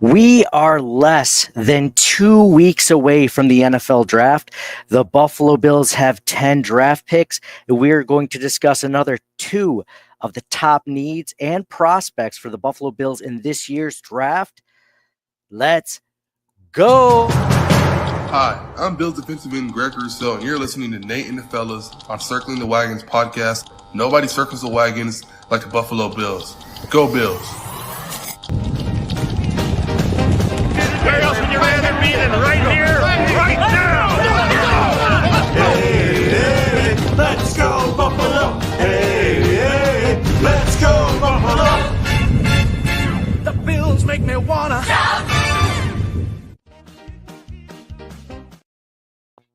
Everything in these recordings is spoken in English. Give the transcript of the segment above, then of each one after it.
We are less than 2 weeks away from the NFL draft. The Buffalo Bills have 10 draft picks. We're going to discuss another two of the top needs and prospects for the Buffalo Bills in this year's draft. Let's go. Hi, I'm Bills defensive end Greg Rousseau, and you're listening to Nate and the Fellas on Circling the Wagons podcast. Nobody circles the wagons like the Buffalo Bills. Go Bills! Where else would you rather be than right here, right now? Hey, hey, let's go Buffalo! Hey, hey, let's go Buffalo! The Bills make me wanna shout.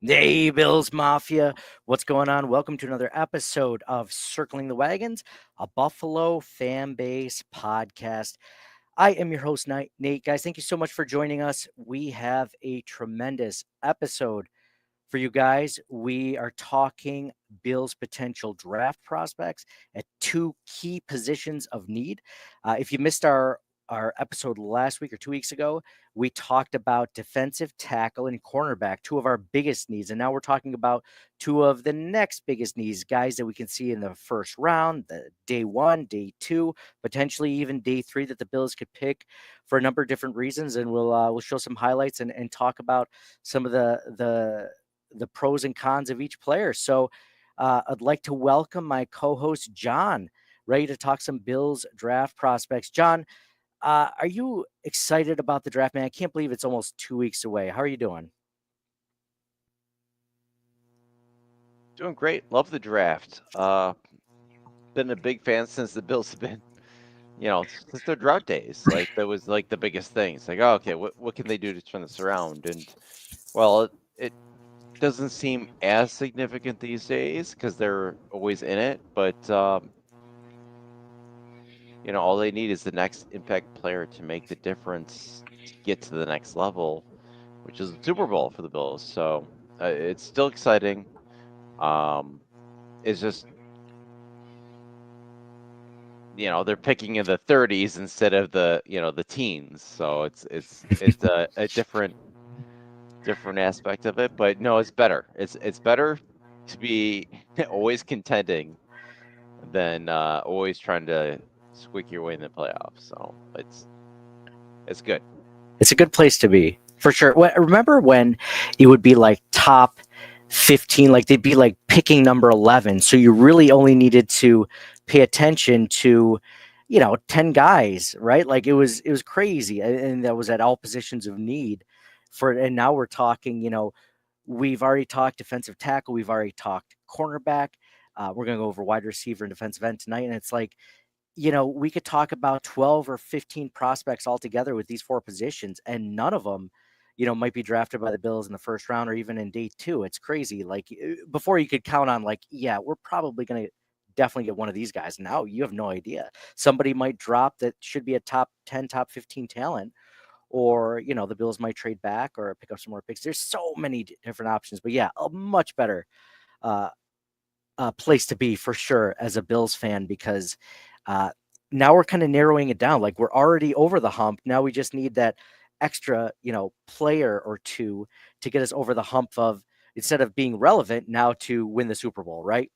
Hey, Bills Mafia. What's going on? Welcome to another episode of Circling the Wagons, a Buffalo fan base podcast. I am your host, Nate. Guys, thank you so much for joining us. We have a tremendous episode for you guys. We are talking Bills' potential draft prospects at two key positions of need. If you missed our episode last week or 2 weeks ago, we talked about defensive tackle and cornerback, two of our biggest needs. And now we're talking about two of the next biggest needs, guys that we can see in the first round, the day one, day two, potentially even day three that the Bills could pick for a number of different reasons. And we'll show some highlights and talk about some of the pros and cons of each player. So I'd like to welcome my co-host, John, ready to talk some Bills draft prospects. John, are you excited about the draft, man? I can't believe it's almost 2 weeks away. How are you doing? Doing great. Love the draft. Been a big fan since the Bills have been, since their drought days. Like that was like the biggest thing. It's like, oh, okay, what can they do to turn this around? And well, it doesn't seem as significant these days because they're always in it. But all they need is the next impact player to make the difference to get to the next level, which is the Super Bowl for the Bills. So it's still exciting. It's just, they're picking in the 30s instead of the teens. So it's a different aspect of it, but no, it's better. It's better to be always contending than always trying to squeak your way in the playoffs. So it's good. It's a good place to be, for sure. Remember when it would be like top 15, like they'd be like picking number 11. So you really only needed to pay attention to, 10 guys, right? Like it was crazy. And that was at all positions of need and now we're talking, we've already talked defensive tackle. We've already talked cornerback. We're going to go over wide receiver and defensive end tonight. And it's like, we could talk about 12 or 15 prospects altogether with these four positions, and none of them, might be drafted by the Bills in the first round or even in day two. It's crazy. Like before you could count on like, yeah, we're probably going to definitely get one of these guys. Now you have no idea. Somebody might drop that should be a top 10, top 15 talent, or, the Bills might trade back or pick up some more picks. There's so many different options, but yeah, a much better place to be for sure as a Bills fan, because now we're kind of narrowing it down. Like we're already over the hump. Now we just need that extra, player or two to get us over the hump of, instead of being relevant, now to win the Super Bowl, right?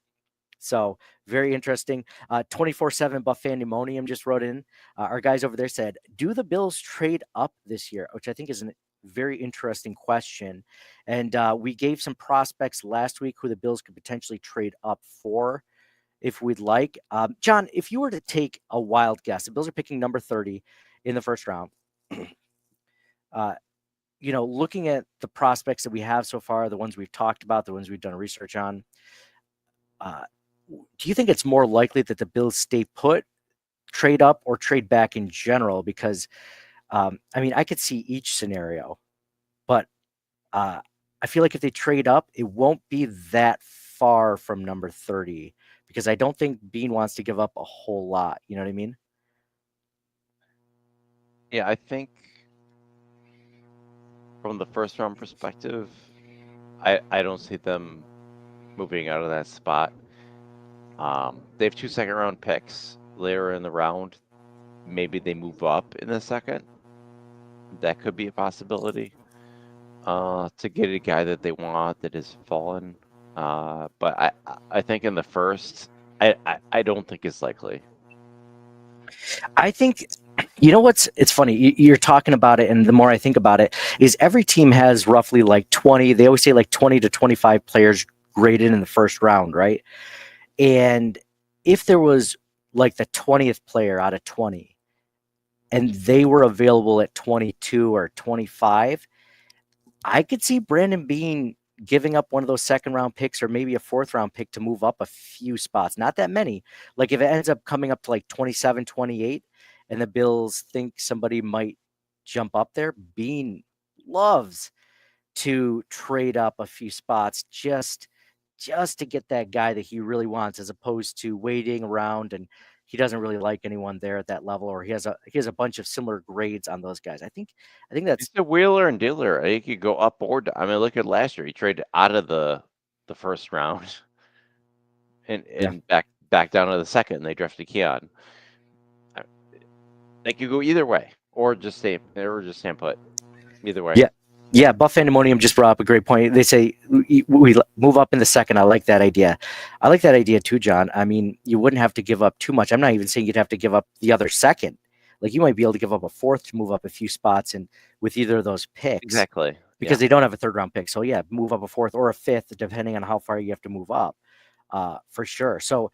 So very interesting. 24/7 Buff Pandemonium just wrote in. Our guys over there said, "Do the Bills trade up this year?" Which I think is a very interesting question. And we gave some prospects last week who the Bills could potentially trade up for, if we'd like. John, if you were to take a wild guess, the Bills are picking number 30 in the first round. Looking at the prospects that we have so far, the ones we've talked about, the ones we've done research on, do you think it's more likely that the Bills stay put, trade up, or trade back in general? Because, I could see each scenario, but I feel like if they trade up, it won't be that far from number 30, because I don't think Bean wants to give up a whole lot. You know what I mean? Yeah, I think from the first round perspective, I don't see them moving out of that spot. They have 2 second round picks later in the round. Maybe they move up in the second. that could be a possibility. To get a guy that they want that has fallen. But I think in the first, I don't think it's likely. I think, you know what's, it's funny, you're talking about it, and the more I think about it, is every team has roughly like 20, they always say like 20 to 25 players graded in the first round, right? And if there was like the 20th player out of 20 and they were available at 22 or 25, I could see Brandon Beane giving up one of those second round picks or maybe a fourth round pick to move up a few spots. Not that many. Like if it ends up coming up to like 27, 28, and the Bills think somebody might jump up there, Beane loves to trade up a few spots just to get that guy that he really wants, as opposed to waiting around and he doesn't really like anyone there at that level, or he has a bunch of similar grades on those guys. I think that's It's a wheeler and dealer. He could go up or down. I mean, look at last year. He traded out of the first round and back down to the second. And they drafted Keon. They could go either way, or just stay put. Either way. Yeah. Yeah, Buff Pandemonium just brought up a great point. They say we move up in the second. I like that idea. I like that idea too, John. I mean, you wouldn't have to give up too much. I'm not even saying you'd have to give up the other second. Like you might be able to give up a fourth to move up a few spots and with either of those picks. Exactly. Because they don't have a third round pick. So yeah, move up a fourth or a fifth, depending on how far you have to move up. For sure. So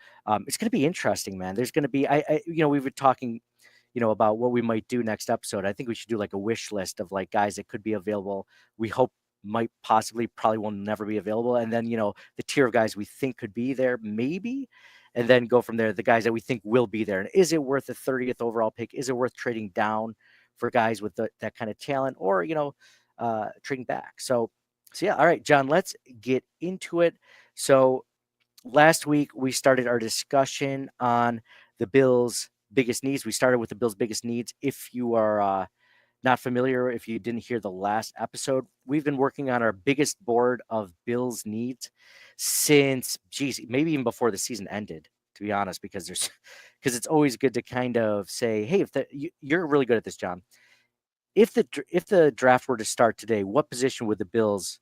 it's going to be interesting, man. There's going to be, we've been talking, about what we might do next episode. I think we should do like a wish list of like guys that could be available. We hope might probably will never be available. And then, the tier of guys we think could be there, maybe, and then go from there. The guys that we think will be there. And is it worth the 30th overall pick? Is it worth trading down for guys with that kind of talent, or, trading back? So yeah. All right, John, let's get into it. So last week we started our discussion on the Bills' biggest needs. We started with the Bills' biggest needs. If you are not familiar, if you didn't hear the last episode, we've been working on our biggest board of Bills' needs since, maybe even before the season ended, to be honest, because it's always good to kind of say, hey, you're really good at this, John. If the draft were to start today, what position would the Bills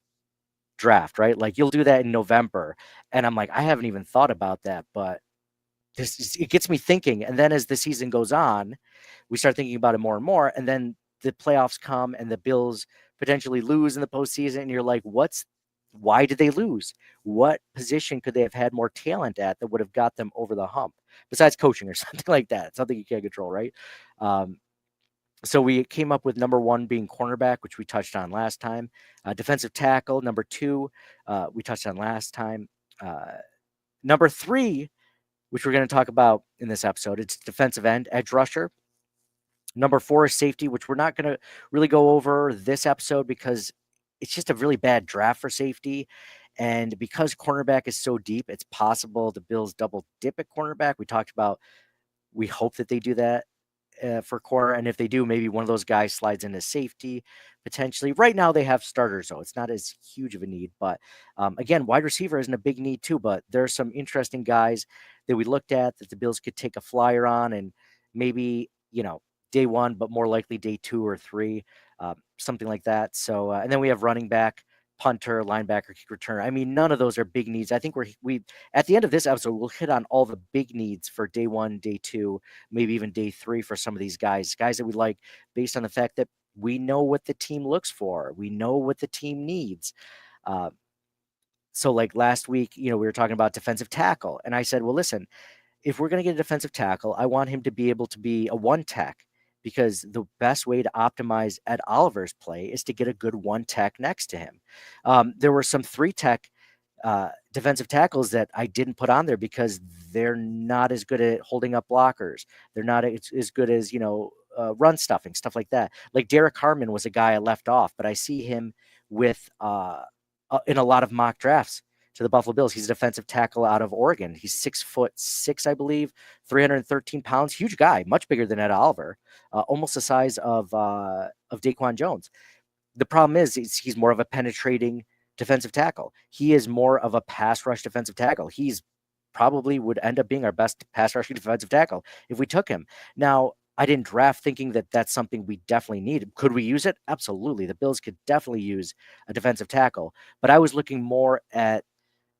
draft, right? Like you'll do that in November. And I'm like, I haven't even thought about that, but it gets me thinking. And then as the season goes on, we start thinking about it more and more. And then the playoffs come and the Bills potentially lose in the postseason. And you're like, why did they lose? What position could they have had more talent at that would have got them over the hump besides coaching or something like that? Something you can't control, right? So we came up with number one being cornerback, which we touched on last time. Defensive tackle, number two, we touched on last time. Number three, which we're going to talk about in this episode, it's defensive end, edge rusher. Number four is safety, which we're not going to really go over this episode because it's just a really bad draft for safety. And because cornerback is so deep, it's possible the Bills double dip at cornerback. We hope that they do that for corner. And if they do, maybe one of those guys slides into safety potentially. Right now they have starters, though. It's not as huge of a need. But again, wide receiver isn't a big need too. But there are some interesting guys that we looked at that the Bills could take a flyer on, and maybe, day one, but more likely day 2 or 3, something like that. So, and then we have running back, punter, linebacker, kick returner. I mean, none of those are big needs. I think we at the end of this episode, we'll hit on all the big needs for day 1, day 2, maybe even day 3 for some of these guys that we like based on the fact that we know what the team looks for. We know what the team needs. So like last week, we were talking about defensive tackle, and I said, well, listen, if we're going to get a defensive tackle, I want him to be able to be a one tech, because the best way to optimize Ed Oliver's play is to get a good one tech next to him. There were some 3 tech defensive tackles that I didn't put on there because they're not as good at holding up blockers. They're not as good as, run stuffing, stuff like that. Like Derek Harmon was a guy I left off, but I see him with in a lot of mock drafts to the Buffalo Bills. He's a defensive tackle out of Oregon. He's 6'6", I believe, 313 pounds, huge guy, much bigger than Ed Oliver, almost the size of Daquan Jones. The problem is he's more of a penetrating defensive tackle. He is more of a pass rush defensive tackle. He's probably would end up being our best pass rushing defensive tackle if we took him. Now, I didn't draft thinking that that's something we definitely need. Could we use it? Absolutely. The Bills could definitely use a defensive tackle, but I was looking more at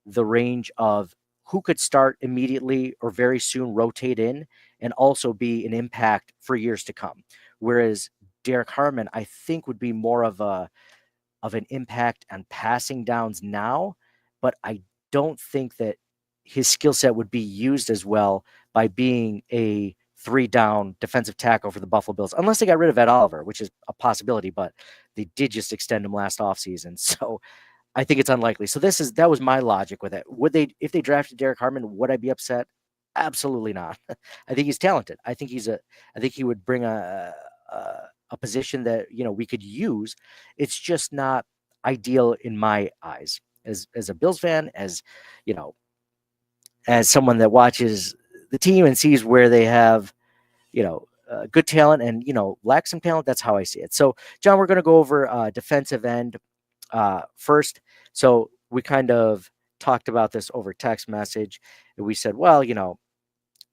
the range of who could start immediately or very soon rotate in and also be an impact for years to come. Whereas Derek Harmon, I think, would be more of an impact on passing downs now, but I don't think that his skill set would be used as well by being a 3-down defensive tackle for the Buffalo Bills, unless they got rid of Ed Oliver, which is a possibility, but they did just extend him last offseason. So I think it's unlikely. So that was my logic with it. Would they, if they drafted Derek Harmon, would I be upset? Absolutely not. I think he's talented. I think he would bring a position that, we could use. It's just not ideal in my eyes as a Bills fan, as, as someone that watches the team and sees where they have, good talent and, lack some talent. That's how I see it. So, John, we're going to go over defensive end first. So we kind of talked about this over text message, and we said, well,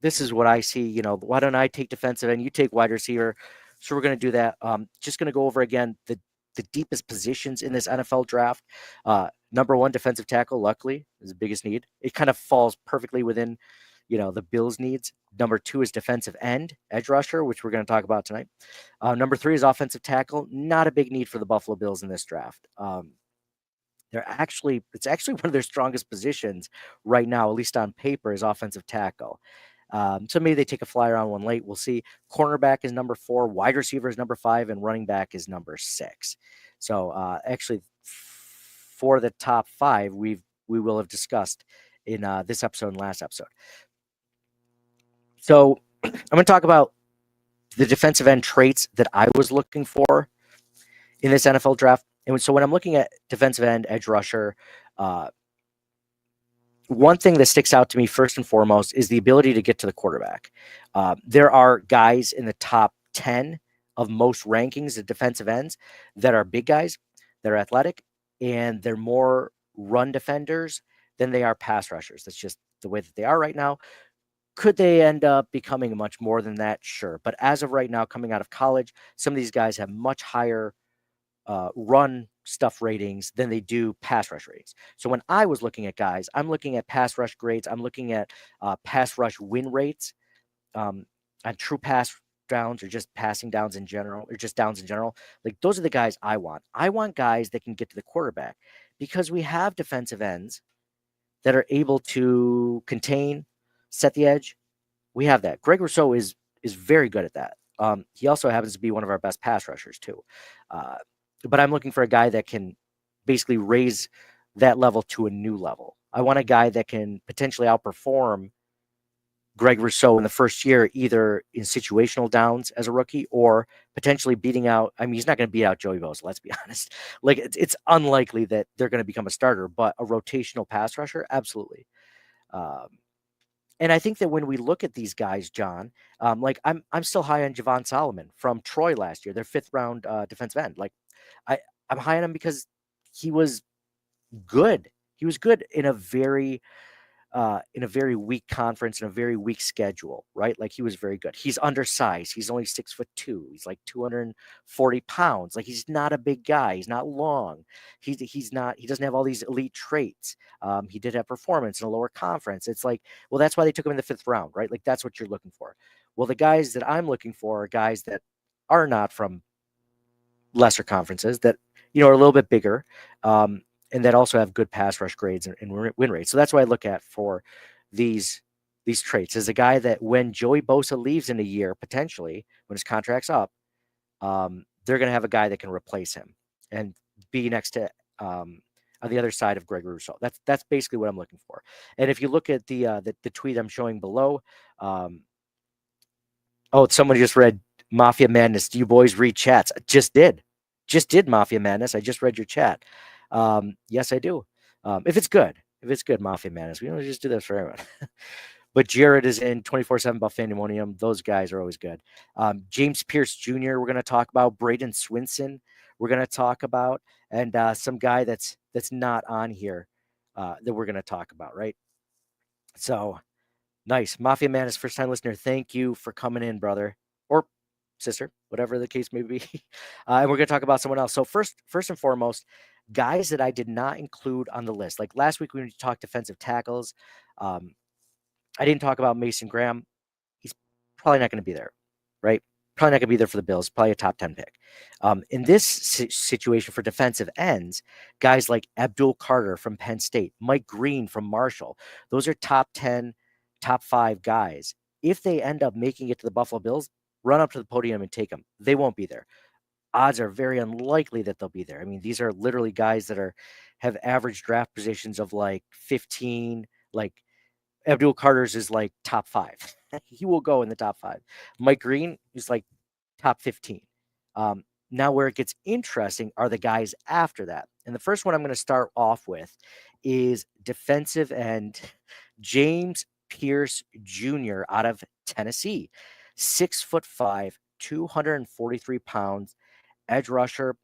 this is what I see. Why don't I take defensive end? You take wide receiver. So we're going to do that. Just going to go over again the deepest positions in this NFL draft. Number one, defensive tackle, luckily, is the biggest need. It kind of falls perfectly within, the Bills' needs. Number two is defensive end, edge rusher, which we're going to talk about tonight. Number three is offensive tackle. Not a big need for the Buffalo Bills in this draft. It's actually one of their strongest positions right now, at least on paper, is offensive tackle. So maybe they take a flyer on one late. We'll see. Cornerback is number 4, wide receiver is number 5, and running back is number 6. So actually, for the top 5, we will have discussed in this episode and last episode. So I'm going to talk about the defensive end traits that I was looking for in this NFL draft. And so when I'm looking at defensive end, edge rusher, one thing that sticks out to me first and foremost is the ability to get to the quarterback. There are guys in the top 10 of most rankings of defensive ends that are big guys, that are athletic, and they're more run defenders than they are pass rushers. That's just the way that they are right now. Could they end up becoming much more than that? Sure. But as of right now, coming out of college, some of these guys have much higher run stuff ratings than they do pass rush ratings. So when I was looking at guys, I'm looking at pass rush grades. I'm looking at pass rush win rates on true pass downs or just passing downs in general, or just downs in general. Like, those are the guys I want. I want guys that can get to the quarterback, because we have defensive ends that are able to contain, set the edge. We have that. Greg Rousseau is very good at that. He also happens to be one of our best pass rushers too. But I'm looking for a guy that can basically raise that level to a new level. I want a guy that can potentially outperform Greg Rousseau in the first year, either in situational downs as a rookie or potentially beating out. I mean, he's not going to beat out Joey Bosa, let's be honest. Like, it's unlikely that they're going to become a starter, but a rotational pass rusher, absolutely. And I think that when we look at these guys, John, like I'm still high on Javon Solomon from Troy last year, their 5th round defensive end. Like, I'm high on him because he was good. He was good in a very weak conference and a very weak schedule, right? Like, he was very good. He's undersized. He's only 6'2". He's like 240 pounds. Like, he's not a big guy. He's not long. He doesn't have all these elite traits. He did have performance in a lower conference. It's like, well, that's why they took him in the 5th round, right? Like, that's what you're looking for. Well, the guys that I'm looking for are guys that are not from lesser conferences, that, are a little bit bigger, and that also have good pass rush grades and win rates. So that's what I look at for these traits. As a guy that when Joey Bosa leaves in a year, potentially when his contract's up, they're going to have a guy that can replace him and be next to on the other side of Greg Rousseau. That's basically what I'm looking for. And if you look at the tweet I'm showing below, someone just read Mafia Madness. Do you boys read chats? Just did Mafia Madness. I just read your chat. Yes, I do. If it's good, Mafia Madness, we don't just do this for everyone. But Jared is in 24/7 Buff Pandemonium. Those guys are always good. James Pierce Jr. We're going to talk about. Braden Swinson we're going to talk about, and some guy that's not on here that we're going to talk about, right? So nice. Mafia Madness, first time listener. Thank you for coming in, brother. Or sister, whatever the case may be. And we're going to talk about someone else. So first and foremost, guys that I did not include on the list. Like last week, when we talked defensive tackles, I didn't talk about Mason Graham. He's probably not going to be there, right? Probably not going to be there for the Bills. Probably a top 10 pick. In this situation for defensive ends, guys like Abdul Carter from Penn State, Mike Green from Marshall, those are top 10, top 5 guys. If they end up making it to the Buffalo Bills, run up to the podium and take them. They won't be there. Odds are very unlikely that they'll be there. I mean, these are literally guys that have average draft positions of like 15, like Abdul Carter's is like top 5. He will go in the top 5. Mike Green is like top 15. Now where it gets interesting are the guys after that. And the first one I'm going to start off with is defensive end James Pierce Jr. out of Tennessee. 6'5", 243 pounds, edge rusher.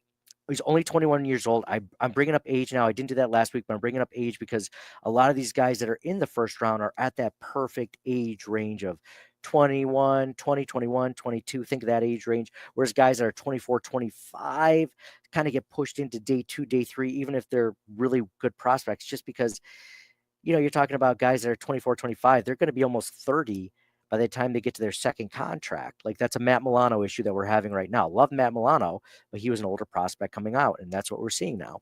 He's only 21 years old. I'm bringing up age now. I didn't do that last week, but I'm bringing up age because a lot of these guys that are in the first round are at that perfect age range of 20, 21, 22. Think of that age range. Whereas guys that are 24, 25 kind of get pushed into day 2, day 3, even if they're really good prospects, just because, you're talking about guys that are 24, 25. They're going to be almost 30 by the time they get to their second contract. Like that's a Matt Milano issue that we're having right now. Love Matt Milano, but he was an older prospect coming out, and that's what we're seeing now.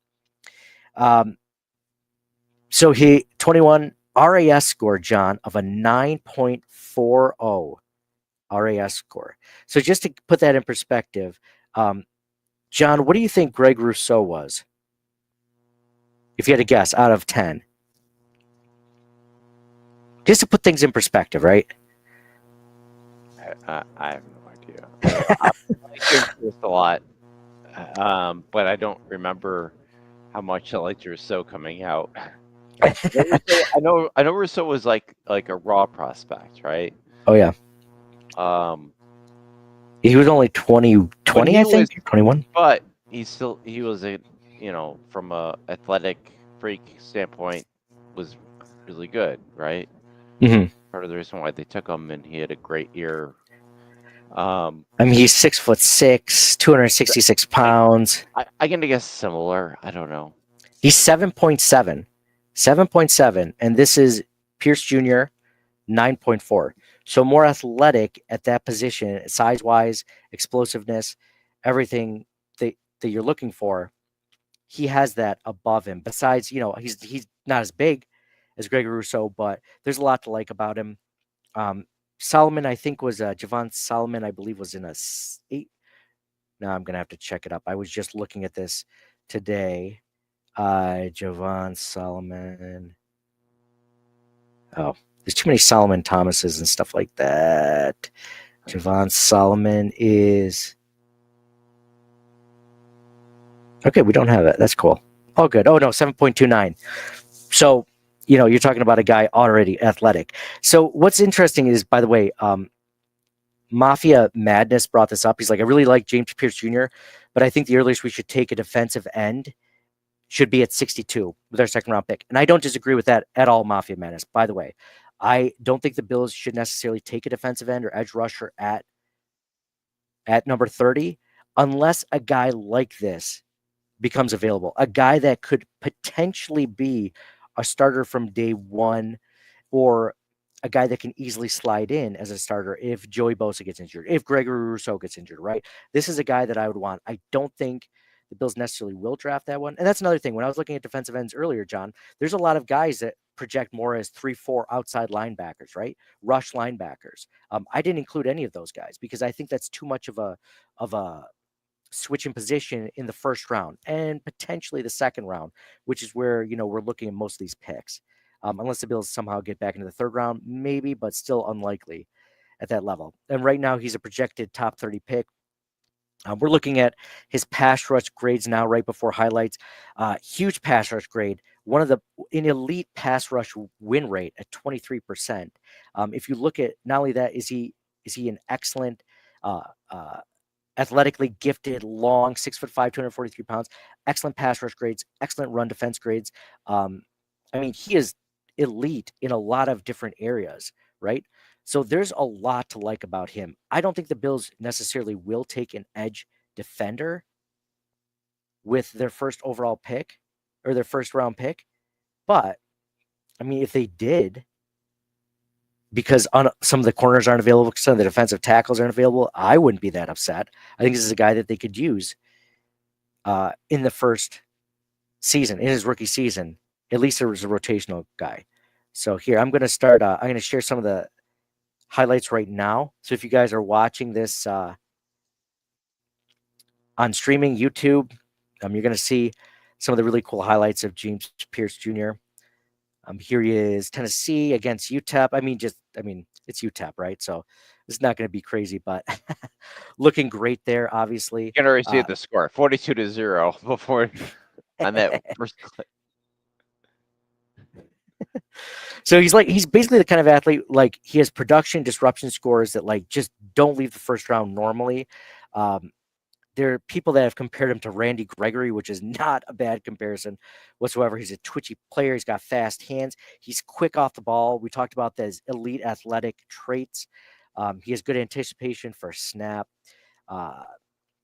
So he 21 RAS score, John, of a 9.40 RAS score. So just to put that in perspective, John, what do you think Greg Rousseau was? If you had to guess, out of 10. Just to put things in perspective, right? I have no idea. I like Pierce a lot, but I don't remember how much I liked Rousseau coming out. I know Rousseau was like a raw prospect, right? Oh yeah. He was only 20, I think, 21. But he was from a athletic freak standpoint, was really good, right? Mm-hmm. Part of the reason why they took him, and he had a great year. I mean, he's 6'6", 266 pounds. I'm gonna guess similar. I don't know. He's 7.7, and this is Pierce Jr. 9.4. So more athletic at that position, size-wise, explosiveness, everything that you're looking for. He has that above him. Besides, he's not as big as Gregory Rousseau, but there's a lot to like about him. Solomon, I think, was Javon Solomon, I believe, was in a 8. Now I'm going to have to check it up. I was just looking at this today. Javon Solomon. Oh, there's too many Solomon Thomases and stuff like that. Javon Solomon is... Okay, we don't have it. That's cool. All good. Oh, no, 7.29. So, you're talking about a guy already athletic. So what's interesting is, by the way, Mafia Madness brought this up. He's like, I really like James Pierce Jr., but I think the earliest we should take a defensive end should be at 62 with our second round pick. And I don't disagree with that at all, Mafia Madness. By the way, I don't think the Bills should necessarily take a defensive end or edge rusher at number 30 unless a guy like this becomes available. A guy that could potentially be a starter from day 1, or a guy that can easily slide in as a starter if Joey Bosa gets injured, if Gregory Rousseau gets injured, right? This is a guy that I would want. I don't think the Bills necessarily will draft that one. And that's another thing. When I was looking at defensive ends earlier, John, there's a lot of guys that project more as 3-4 outside linebackers, right? Rush linebackers. I didn't include any of those guys because I think that's too much of a switch in position in the first round and potentially the second round, which is where, we're looking at most of these picks. Unless the Bills somehow get back into the third round, maybe, but still unlikely at that level. And right now he's a projected top 30 pick. We're looking at his pass rush grades now right before highlights. Huge pass rush grade. An elite pass rush win rate at 23%. If you look at, not only that, is he an excellent athletically gifted, long, 6'5", 243 pounds, excellent pass rush grades, excellent run defense grades. He is elite in a lot of different areas, right? So there's a lot to like about him. I don't think the Bills necessarily will take an edge defender with their first overall pick or their first round pick. But I mean, if they did, because some of the corners aren't available, some of the defensive tackles aren't available, I wouldn't be that upset. I think this is a guy that they could use in the first season, in his rookie season. At least there was a rotational guy. So here, I'm going to start. I'm going to share some of the highlights right now. So if you guys are watching this on streaming YouTube, you're going to see some of the really cool highlights of James Pierce Jr. Here he is, Tennessee against UTEP. I mean, it's UTEP, right? So it's not going to be crazy, but looking great there, obviously. You can already see the score, 42-0 before on that first clip. So he's basically the kind of athlete, like he has production disruption scores that like just don't leave the first round normally. There are people that have compared him to Randy Gregory, which is not a bad comparison whatsoever. He's a twitchy player. He's got fast hands. He's quick off the ball. We talked about his elite athletic traits. He has good anticipation for snap.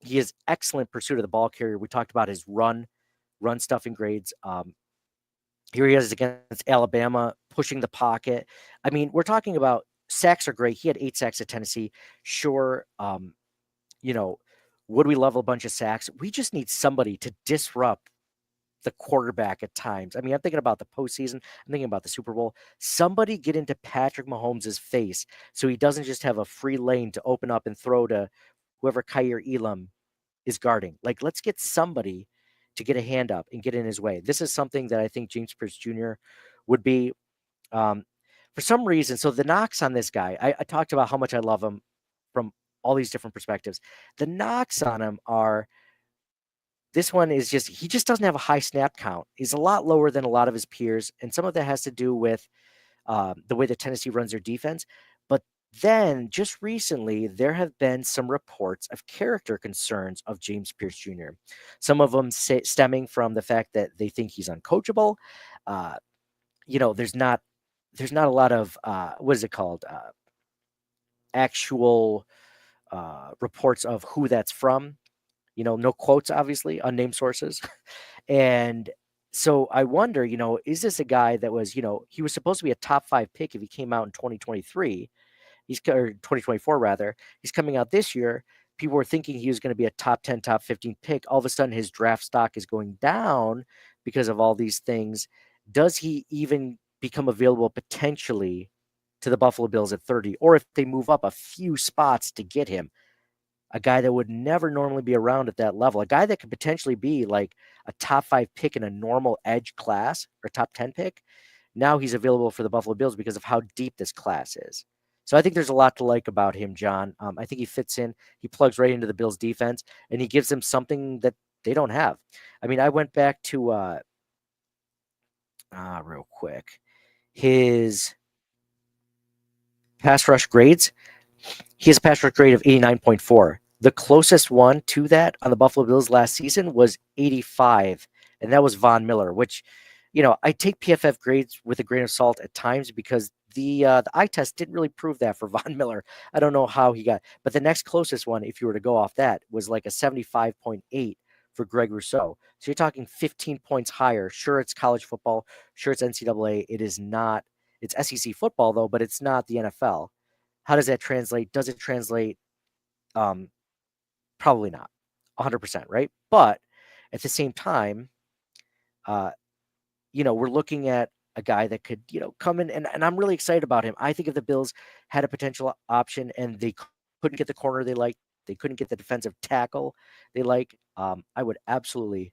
He has excellent pursuit of the ball carrier. We talked about his run stuffing grades. Here he is against Alabama, pushing the pocket. I mean, we're talking about sacks are great. He had 8 sacks at Tennessee. Sure. Would we love a bunch of sacks? We just need somebody to disrupt the quarterback at times. I mean, I'm thinking about the postseason. I'm thinking about the Super Bowl. Somebody get into Patrick Mahomes' face so he doesn't just have a free lane to open up and throw to whoever Kaiir Elam is guarding. Like, let's get somebody to get a hand up and get in his way. This is something that I think James Pierce Jr. would be for some reason. So the knocks on this guy, I talked about how much I love him from all these different perspectives. The knocks on him are, this one is just, he just doesn't have a high snap count. He's a lot lower than a lot of his peers. And some of that has to do with the way that Tennessee runs their defense. But then just recently, there have been some reports of character concerns of James Pierce Jr. Some of them stemming from the fact that they think he's uncoachable. There's not a lot of, what is it called? Actual reports of who that's from, no quotes, obviously, unnamed sources. And so I wonder, is this a guy that was, he was supposed to be a top 5 pick if he came out in 2023, or 2024 rather. He's coming out this year. People were thinking he was going to be a top 10, top 15 pick. All of a sudden his draft stock is going down because of all these things. Does he even become available potentially to the Buffalo Bills at 30, or if they move up a few spots to get him, a guy that would never normally be around at that level, a guy that could potentially be like a top 5 pick in a normal edge class or top 10 pick. Now he's available for the Buffalo Bills because of how deep this class is. So I think there's a lot to like about him, John. I think he fits in. He plugs right into the Bills defense, and he gives them something that they don't have. I mean, I went back to real quick, his pass rush grades. He has a pass rush grade of 89.4. The closest one to that on the Buffalo Bills last season was 85, and that was Von Miller, which, I take PFF grades with a grain of salt at times because the eye test didn't really prove that for Von Miller. I don't know how he got, but the next closest one, if you were to go off that, was like a 75.8 for Greg Rousseau. So you're talking 15 points higher. Sure, it's college football. Sure, it's NCAA. It is not. It's SEC football, though, but it's not the NFL. How does that translate? Does it translate? Probably not 100%, right? But at the same time, we're looking at a guy that could, come in, and I'm really excited about him. I think if the Bills had a potential option and they couldn't get the corner they like, they couldn't get the defensive tackle they like, I would absolutely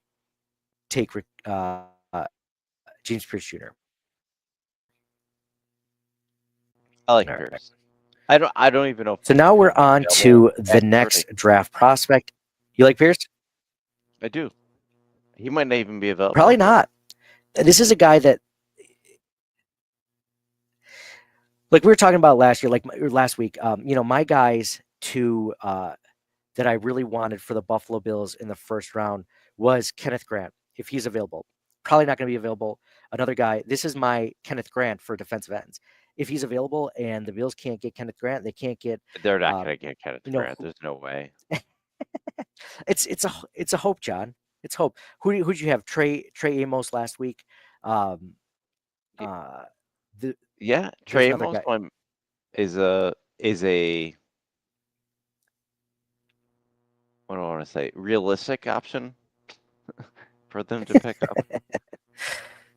take James Pierce Jr. I like Pierce. I don't even know. So now we're on to the next draft prospect. You like Pierce? I do. He might not even be available. Probably not. This is a guy that, like we were talking about last year, last week, my guys that I really wanted for the Buffalo Bills in the first round was Kenneth Grant, if he's available. Probably not going to be available. Another guy, this is my Kenneth Grant for defensive ends. if he's available and the Bills can't get Kenneth Grant, they can't get They're not um, going to get Kenneth you know Grant. There's no way. it's a hope, John. It's hope. Who'd you have? Trey Amos last week. Um, Y- uh, the, Yeah, there's Trey another Amos guy. one is a what do I want to say? Realistic option for them to pick up.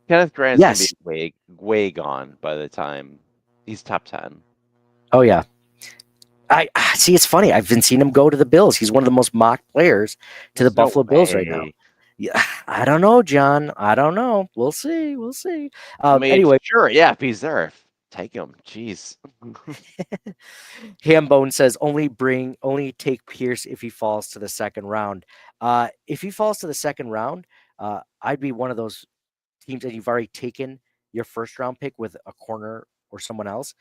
Kenneth Grant's going to Yes. be way gone by the time he's top 10. Oh yeah. I see. It's funny. I've been seeing him go to the Bills. He's one of the most mocked players to the There's no Buffalo Bills right now. way. Yeah, I don't know, John. I don't know. We'll see. We'll see. I mean, Anyway, sure, yeah, if he's there, take him. Jeez. Hambone says only take Pierce if he falls to the second round. If he falls to the second round, I'd be one of those teams that you've already taken your first round pick with a corner or someone else.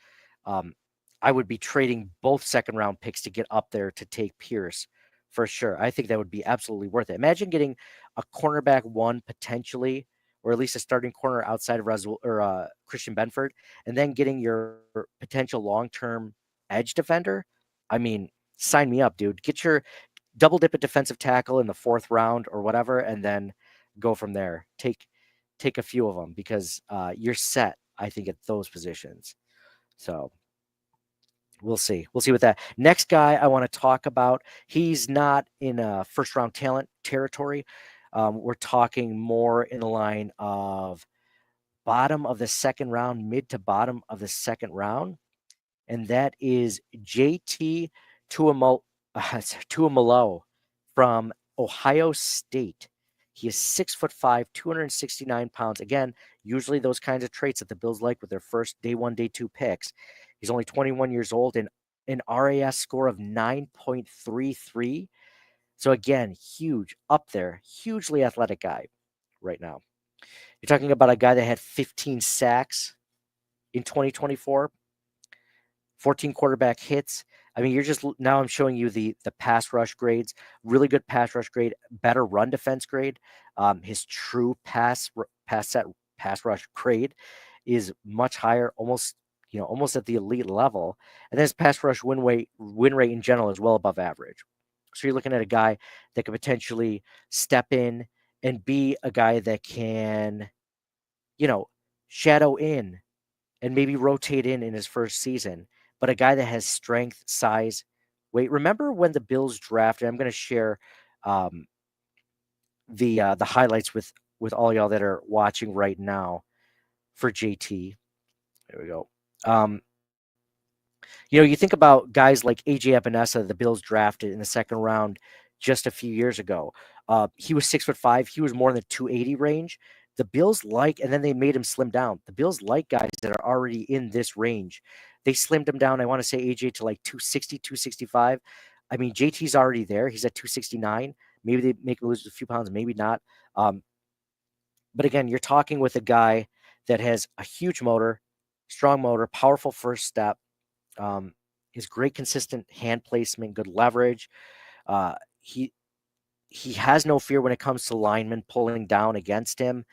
I would be trading both second round picks to get up there to take Pierce for sure. I think that would be absolutely worth it. Imagine getting a cornerback one potentially, or at least a starting corner outside of Christian Benford, and then getting your potential long term edge defender. I mean, sign me up, dude. Get your double dip a defensive tackle in the fourth round or whatever, and then go from there. Take a few of them because you're set, I think, at those positions. So we'll see. We'll see with that. Next guy I want to talk about, he's not in a first round talent territory. We're talking more in the line of bottom of the second round, mid to bottom of the second round. And that is JT Tuamalo from Ohio State. He is 6'5", 269 pounds. Again, usually those kinds of traits that the Bills like with their first day one, day two picks. He's only 21 years old and an RAS score of 9.33. So again, huge up there, hugely athletic guy right now. You're talking about a guy that had 15 sacks in 2024, 14 quarterback hits. I mean, now I'm showing you the pass rush grades, really good pass rush grade, better run defense grade. His true pass rush grade is much higher, almost at the elite level. And then his pass rush win rate in general is well above average. So you're looking at a guy that could potentially step in and be a guy that can, shadow in and maybe rotate in his first season, but a guy that has strength, size, weight. Remember when the Bills drafted? I'm going to share the highlights with all y'all that are watching right now for JT. There we go. You think about guys like AJ Epinesa, the Bills drafted in the second round just a few years ago. He was 6'5". He was more in the 280 range. The Bills and then they made him slim down. The Bills like guys that are already in this range. They slimmed him down. I want to say AJ to like 260, 265. I mean, JT's already there. He's at 269. Maybe they make him lose a few pounds, maybe not. But again, you're talking with a guy that has a huge motor, strong motor, powerful first step. His great consistent hand placement, good leverage. He has no fear when it comes to linemen pulling down against him.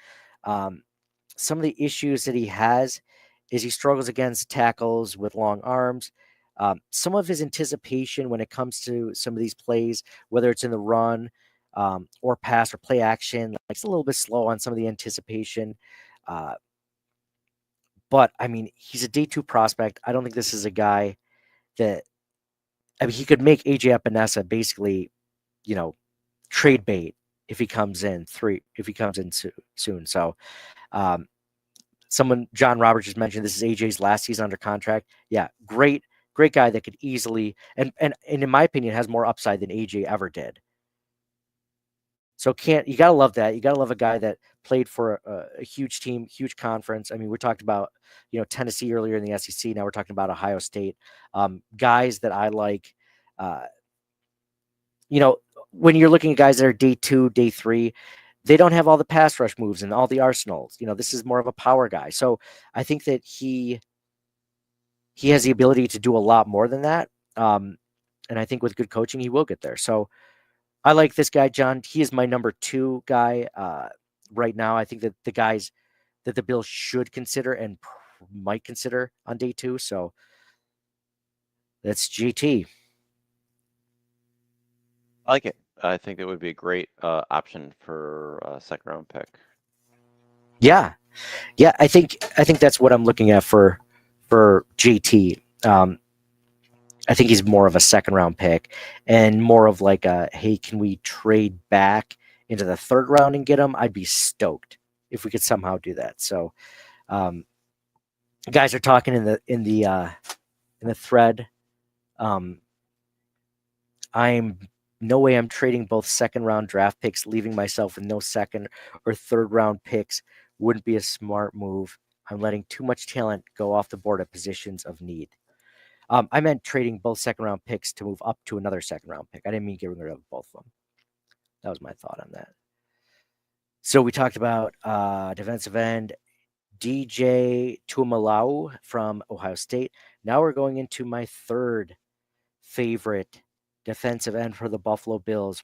Some of the issues that he has is he struggles against tackles with long arms. Some of his anticipation when it comes to some of these plays, whether it's in the run or pass or play action, like it's a little bit slow on some of the anticipation. But I mean, he's a day two prospect. I don't think this is a guy that, I mean, he could make AJ Epinesa basically, trade bait if he comes in soon. So, John Roberts just mentioned this is AJ's last season under contract. Yeah, great guy that could easily and in my opinion has more upside than AJ ever did. So you gotta love that. You gotta love a guy that played for a huge team, huge conference. I mean, we talked about Tennessee earlier in the SEC. Now we're talking about Ohio State. Guys that I like. When you're looking at guys that are day two, day three, they don't have all the pass rush moves and all the arsenals. This is more of a power guy. So I think that he has the ability to do a lot more than that. And I think with good coaching, he will get there. So I like this guy, John. He is my number 2 guy right now. I think that the guys that the Bills should consider and might consider on day 2. So that's GT. I like it. I think it would be a great option for a second round pick. Yeah, I think that's what I'm looking at for GT. I think he's more of a second round pick and more of like a, hey, can we trade back into the 3rd round and get him? I'd be stoked if we could somehow do that. So, guys are talking in the thread. I'm no way I'm trading both 2nd round draft picks, leaving myself with no 2nd or 3rd round picks. Wouldn't be a smart move. I'm letting too much talent go off the board at positions of need. I meant trading both 2nd round picks to move up to another 2nd round pick. I didn't mean getting rid of both of them. That was my thought on that. So we talked about defensive end DJ Tuimalau from Ohio State. Now we're going into my 3rd favorite defensive end for the Buffalo Bills.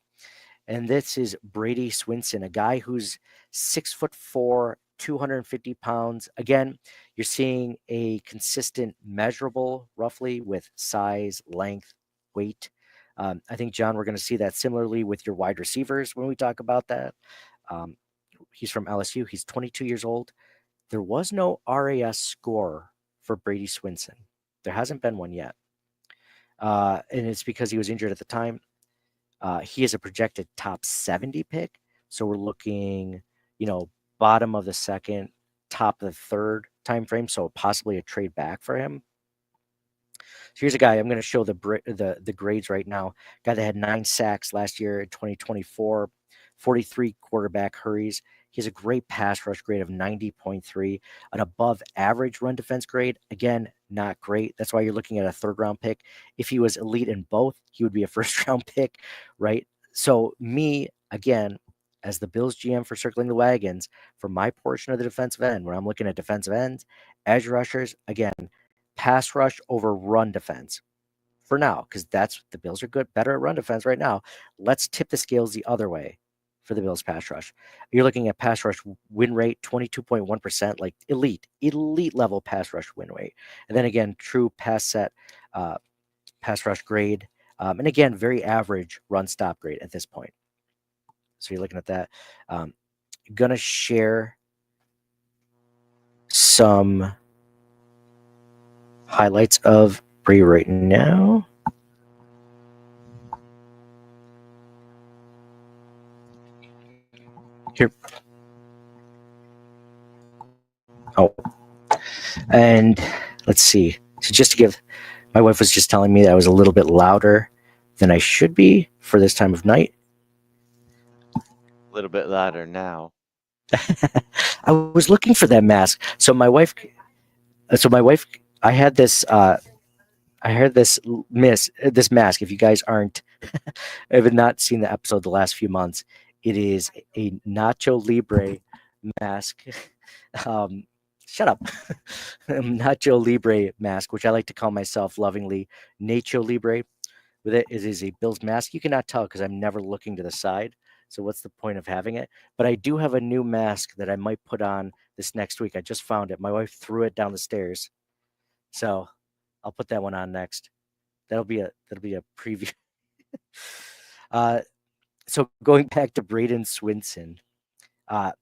And this is Brady Swinson, a guy who's 6'4", 250 pounds. Again, you're seeing a consistent measurable, roughly, with size, length, weight. I think, John, we're going to see that similarly with your wide receivers when we talk about that. He's from LSU. He's 22 years old. There was no RAS score for Brady Swinson. There hasn't been one yet. And it's because he was injured at the time. He is a projected top 70 pick. So we're looking, bottom of the 2nd, top of the 3rd time frame. So possibly a trade back for him. So here's a guy. I'm going to show the grades right now. Guy that had 9 sacks last year in 2024, 43 quarterback hurries. He has a great pass rush grade of 90.3, an above average run defense grade. Again, not great. That's why you're looking at a 3rd round pick. If he was elite in both, he would be a 1st round pick, right? So me, again, as the Bills GM for Circling the Wagons, for my portion of the defensive end, where I'm looking at defensive ends, edge rushers, again, pass rush over run defense for now, because that's the Bills are better at run defense right now. Let's tip the scales the other way for the Bills pass rush. You're looking at pass rush win rate 22.1%, like elite level pass rush win rate. And then again, true pass rush grade. And again, very average run stop grade at this point. So you're looking at that. Gonna share some highlights of Bree right now. Here. Oh, and let's see. So just to give, my wife was just telling me that I was a little bit louder than I should be for this time of night. A little bit louder now. I was looking for that mask. So my wife, I had this, this mask. If you guys have not seen the episode the last few months, it is a Nacho Libre mask. Shut up. Nacho Libre mask, which I like to call myself lovingly Nacho Libre. With it is a Bills mask. You cannot tell because I'm never looking to the side. So what's the point of having it? But I do have a new mask that I might put on this next week. I just found it. My wife threw it down the stairs. So I'll put that one on next. That'll be a preview. So going back to Braden Swinson, one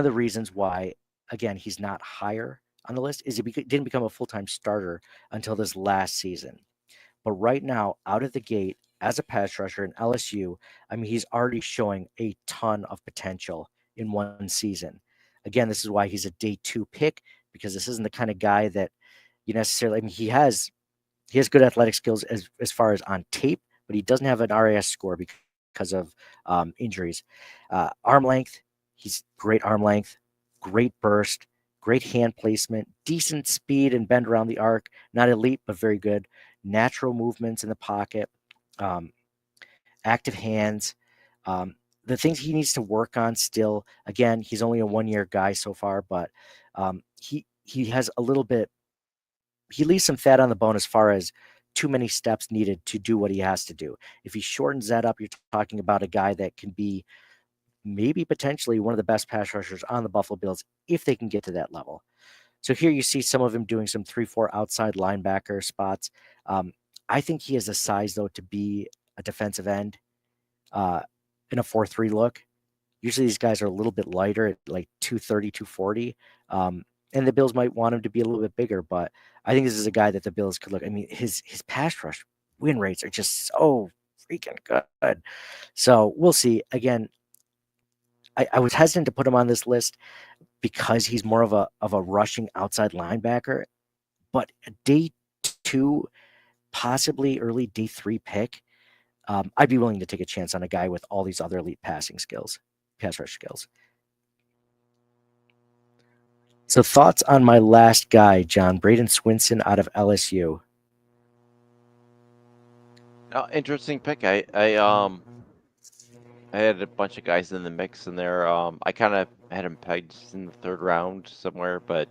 of the reasons why, again, he's not higher on the list is he didn't become a full-time starter until this last season. But right now, out of the gate, as a pass rusher in LSU, I mean, he's already showing a ton of potential in one season. Again, this is why he's a day 2 pick, because this isn't the kind of guy that you necessarily, I mean, he has good athletic skills as far as on tape, but he doesn't have an RAS score because of injuries. Arm length, he's great arm length, great burst, great hand placement, decent speed and bend around the arc, not elite, but very good. Natural movements in the pocket, active hands. The things he needs to work on still, again, he's only a 1-year guy so far, but he has a little bit, he leaves some fat on the bone as far as too many steps needed to do what he has to do. If he shortens that up, you're talking about a guy that can be maybe potentially one of the best pass rushers on the Buffalo Bills if they can get to that level. So here you see some of him doing some 3-4 outside linebacker spots. I think he has a size, though, to be a defensive end in a 4-3 look. Usually these guys are a little bit lighter at like 230, 240. And the Bills might want him to be a little bit bigger, but I think this is a guy that the Bills could look. I mean, his pass rush win rates are just so freaking good. So we'll see. Again, I was hesitant to put him on this list because he's more of a rushing outside linebacker. But a day 2, possibly early day 3 pick, I'd be willing to take a chance on a guy with all these other elite pass rush skills. So thoughts on my last guy, John, Braden Swinson out of LSU. Interesting pick. I had a bunch of guys in the mix in there. I kind of had him pegged in the 3rd round somewhere, but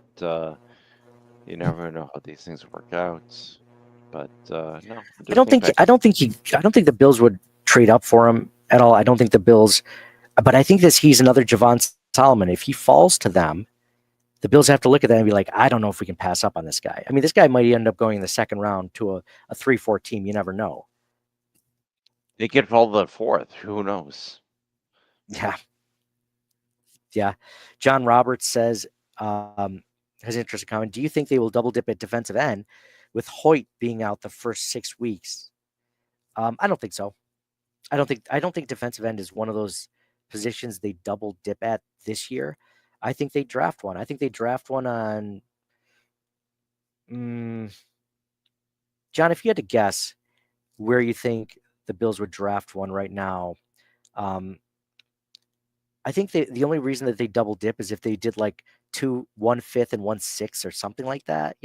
you never know how these things work out. But no, I don't think the Bills would trade up for him at all. I don't think the Bills, but I think he's another Javon Solomon. If he falls to them, the Bills have to look at that and be like, I don't know if we can pass up on this guy. I mean, this guy might end up going in the 2nd round to a 3-4 team. You never know. They could fall to the 4th. Who knows? Yeah. John Roberts says, has an interesting comment. Do you think they will double dip at defensive end with Hoyt being out the first 6 weeks? I don't think so. I don't think defensive end is one of those positions they double dip at this year. I think they draft one. I think they draft one on. John, if you had to guess where you think the Bills would draft one right now, I think the only reason that they double dip is if they did like 1 5th and 1 6th or something like that,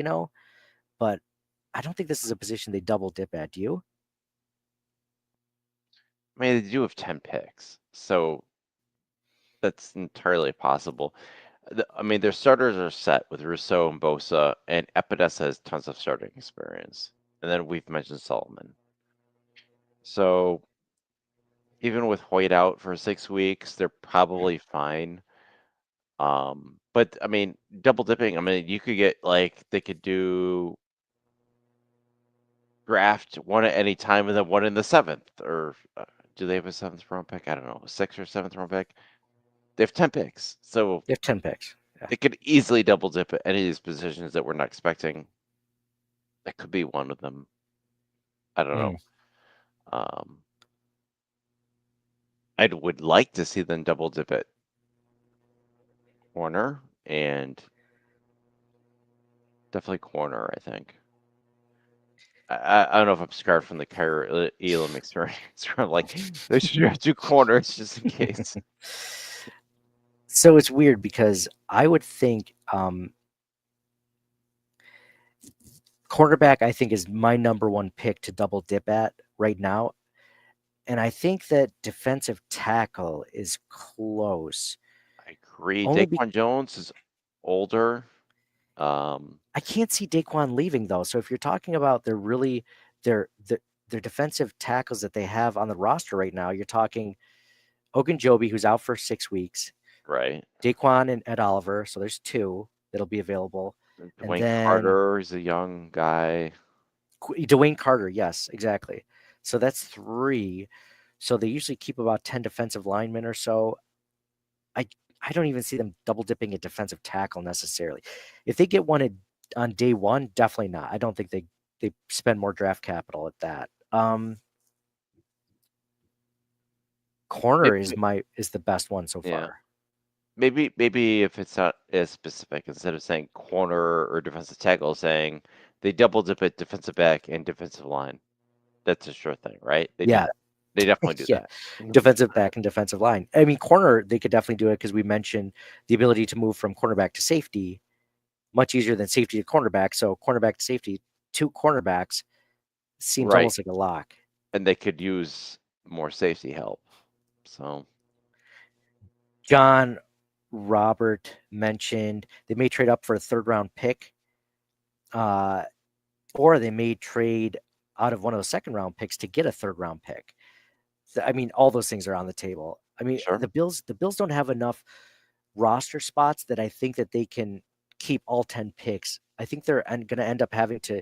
But I don't think this is a position they double dip at. Do you? I mean, they do have 10 picks, so that's entirely possible. I mean, their starters are set with Rousseau and Bosa, and Epidesa has tons of starting experience. And then we've mentioned Solomon. So even with Hoyt out for 6 weeks, they're probably fine. But I mean, double dipping, I mean, you could get they could do draft one at any time and then one in the 7th, or do they have a 7th round pick? I don't know, 6th or 7th round pick. They have 10 picks, so they have 10 picks. Yeah. They could easily double dip at any of these positions that we're not expecting. That could be one of them. I don't know. I would like to see them double dip at corner, and definitely corner, I think. I don't know if I'm scarred from the Kyrie Elam experience. I'm like, they should have 2 corners just in case. So it's weird because I would think cornerback, I think, is my number 1 pick to double dip at right now. And I think that defensive tackle is close. I agree. Daquan Jones is older. I can't see Daquan leaving, though. So if you're talking about their defensive tackles that they have on the roster right now, you're talking Ogunjobi, who's out for 6 weeks. Right. Daquan and Ed Oliver. So there's 2 that'll be available. Dwayne Carter is a young guy. Dwayne Carter, yes, exactly. So that's 3. So they usually keep about 10 defensive linemen or so. I don't even see them double dipping at defensive tackle necessarily. If they get one on day 1, definitely not. I don't think they spend more draft capital at that. Corner is the best one so far. Yeah. Maybe if it's not as specific, instead of saying corner or defensive tackle, saying they double dip at defensive back and defensive line. That's a sure thing, right? They definitely do that. Defensive back and defensive line. I mean, corner, they could definitely do it because we mentioned the ability to move from cornerback to safety much easier than safety to cornerback. So cornerback to safety, 2 cornerbacks seems almost like a lock. And they could use more safety help. So John Robert mentioned they may trade up for a 3rd round pick, or they may trade out of one of the 2nd round picks to get a 3rd round pick. I mean, all those things are on the table. I mean, the Bills don't have enough roster spots that I think that they can keep all 10 picks. I think they're going to end up having to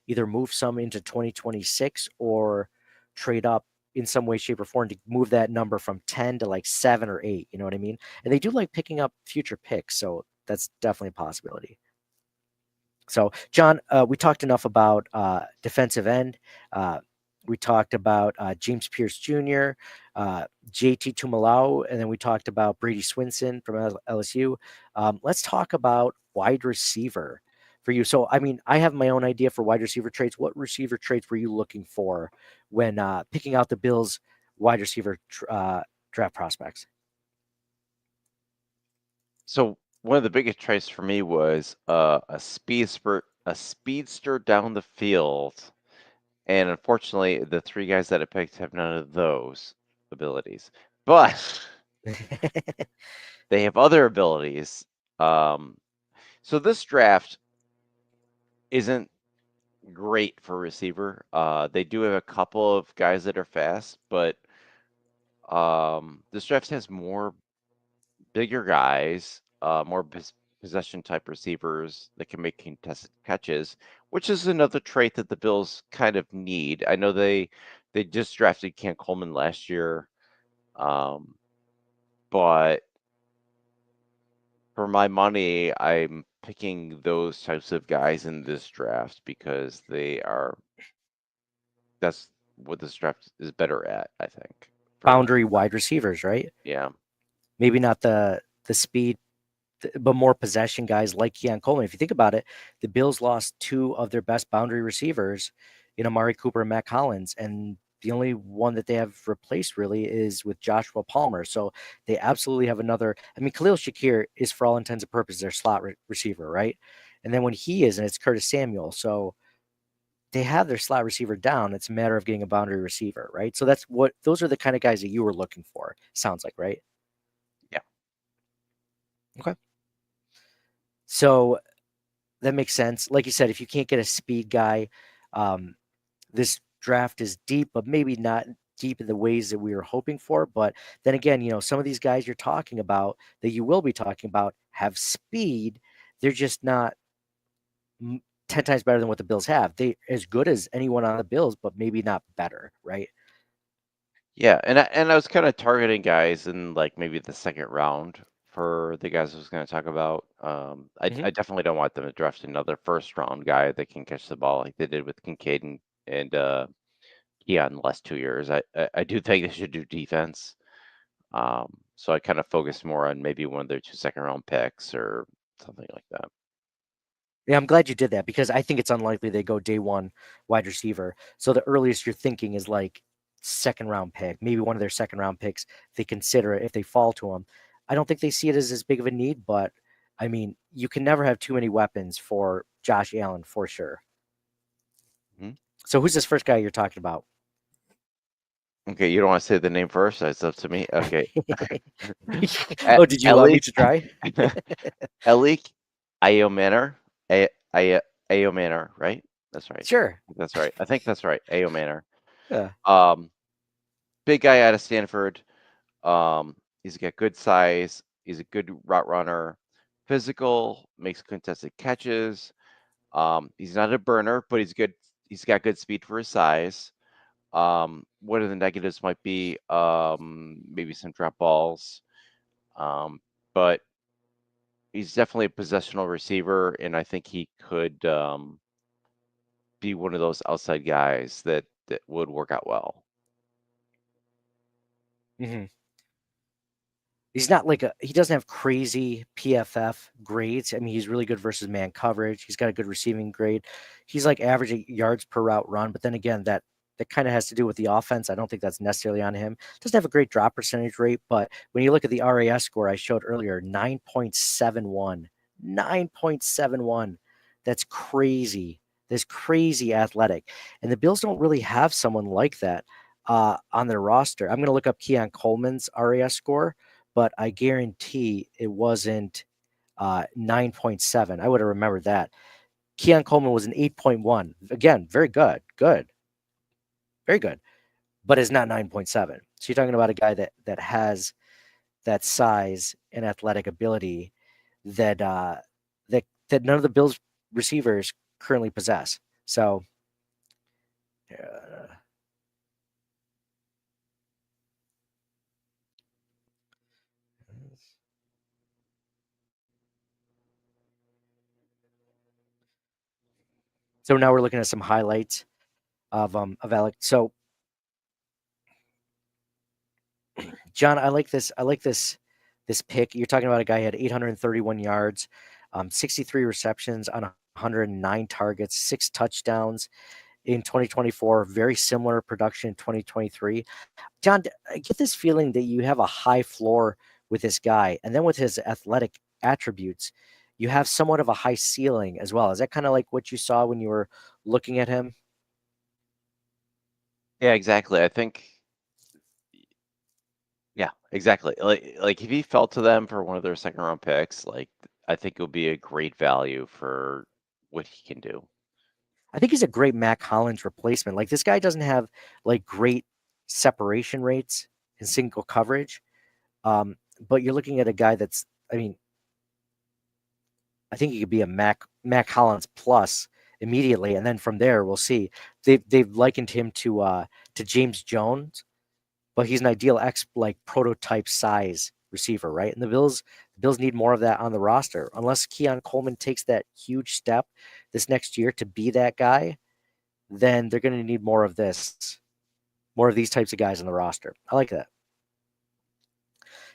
either move some into 2026 or trade up in some way, shape, or form to move that number from 10 to like 7 or 8. You know what I mean? And they do like picking up future picks. So that's definitely a possibility. So, John, we talked enough about defensive end. We talked about James Pierce Jr., JT Tumalau, and then we talked about Brady Swinson from LSU. Let's talk about wide receiver for you. So, I mean, I have my own idea for wide receiver traits. What receiver traits were you looking for when picking out the Bills' wide receiver draft prospects? So one of the biggest traits for me was a speedster down the field. And unfortunately, the 3 guys that I picked have none of those abilities. But they have other abilities. So this draft isn't great for receiver. They do have a couple of guys that are fast, but this draft has more bigger guys, more possession type receivers that can make contested catches, which is another trait that the Bills kind of need. I know they just drafted Cam Coleman last year, but for my money, I'm picking those types of guys in this draft because that's what this draft is better at, I think. Boundary wide receivers, right? Yeah. Maybe not the speed, but more possession guys like Keon Coleman. If you think about it, the Bills lost 2 of their best boundary receivers in Amari Cooper and Matt Collins, and the only one that they have replaced really is with Joshua Palmer. So they absolutely have another. I mean, Khalil Shakir is for all intents and purposes their slot receiver, right? And then when he isn't, it's Curtis Samuel. So they have their slot receiver down. It's a matter of getting a boundary receiver, right? So those are the kind of guys that you were looking for. Sounds like, right? Yeah. Okay. So that makes sense. Like you said, if you can't get a speed guy, this draft is deep, but maybe not deep in the ways that we were hoping for. But then again, some of these guys you're talking about that you will be talking about have speed. They're just not 10 times better than what the Bills have. They as good as anyone on the Bills, but maybe not better, right? Yeah, and I was kind of targeting guys in like maybe the second round for the guys I was going to talk about. I definitely don't want them to draft another first round guy that can catch the ball like they did with Kincaid and Keon the last 2 years. I do think they should do defense. So I kind of focused more on maybe one of their 2 second round picks or something like that. Yeah, I'm glad you did that because I think it's unlikely they go day 1 wide receiver. So the earliest you're thinking is like second round pick, maybe one of their second round picks. They consider it if they fall to them. I don't think they see it as big of a need, but I mean, you can never have too many weapons for Josh Allen for sure. Mm-hmm. So who's this first guy you're talking about? Okay, you don't want to say the name first? It's up to me. Okay. Oh, did you want me to try? Elik Ayomanor. Ayomanor, right? That's right. Sure. That's right. I think that's right. Ayomanor. Yeah. Big guy out of Stanford. He's got good size. He's a good route runner. Physical, makes contested catches. He's not a burner, but he's good. He's got good speed for his size. One of the negatives might be maybe some drop balls. But he's definitely a possessional receiver, and I think he could be one of those outside guys that would work out well. Mm-hmm. He's not he doesn't have crazy PFF grades. I mean, he's really good versus man coverage. He's got a good receiving grade. He's like averaging yards per route run, but then again, that kind of has to do with the offense. I don't think that's necessarily on him. Doesn't have a great drop percentage rate, but when you look at the RAS score I showed earlier, 9.71. 9.71. That's crazy. That's crazy athletic. And the Bills don't really have someone like that on their roster. I'm going to look up Keon Coleman's RAS score, but I guarantee it wasn't 9.7. I would have remembered that. Keon Coleman was an 8.1. Again, very good. Good. Very good. But it's not 9.7. So you're talking about a guy that has that size and athletic ability that that none of the Bills receivers currently possess. So, so now we're looking at some highlights of Alec. So, John, I like this. I like this pick. You're talking about a guy who had 831 yards, 63 receptions on 109 targets, 6 touchdowns in 2024. Very similar production in 2023. John, I get this feeling that you have a high floor with this guy, and then with his athletic attributes, you have somewhat of a high ceiling as well. Is that kind of like what you saw when you were looking at him? Yeah, exactly. I think. Yeah, exactly. Like if he fell to them for one of their second round picks, like I think it would be a great value for what he can do. I think he's a great Mac Hollins replacement. Like this guy doesn't have like great separation rates in single coverage, but you're looking at a guy that's. I mean, I think he could be a Mac Hollins plus immediately, and then from there we'll see. They've likened him to James Jones, but he's an ideal prototype size receiver, right? And the Bills need more of that on the roster. Unless Keon Coleman takes that huge step this next year to be that guy, then they're going to need more of these types of guys on the roster. I like that.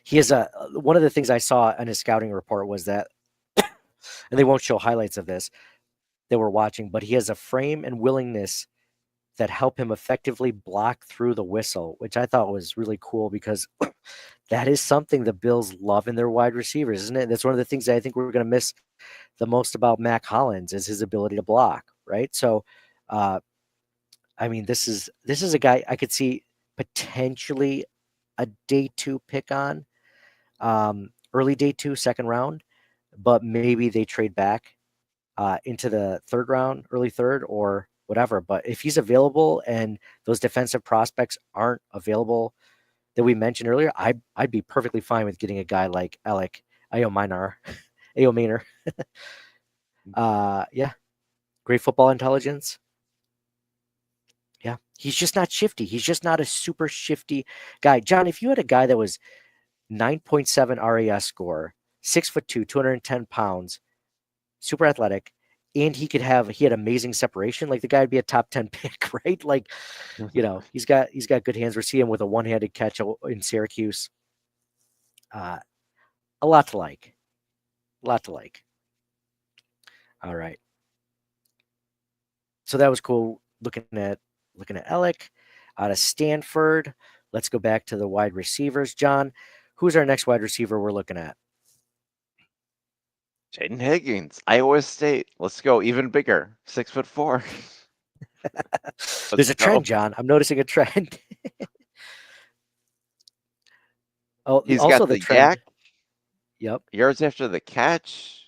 He is one of the things I saw in his scouting report was that, and they won't show highlights of this that we're watching, but he has a frame and willingness that help him effectively block through the whistle, which I thought was really cool because that is something the Bills love in their wide receivers, isn't it? That's one of the things that I think we're going to miss the most about Mac Hollins is his ability to block, right? So, I mean, this is a guy I could see potentially a day 2 pick on, early day 2, second round, but maybe they trade back into the third round, early third, or whatever. But if he's available and those defensive prospects aren't available that we mentioned earlier, I'd be perfectly fine with getting a guy like Alec Ayomaner. Yeah, great football intelligence. Yeah, he's just not shifty. He's just not a super shifty guy. John, if you had a guy that was 9.7 RAS score, 6'2", 210 pounds, super athletic, and he had amazing separation, like the guy would be a top 10 pick, right? Like, he's got good hands. We're seeing him with a one-handed catch in Syracuse. A lot to like. All right. So that was cool looking at Alec out of Stanford. Let's go back to the wide receivers. John, who's our next wide receiver we're looking at? Jaden Higgins, Iowa State. Let's go, even bigger, 6'4". There's a trend, John. I'm noticing a trend. He's also got the the trend. yak. Yep. Yards after the catch,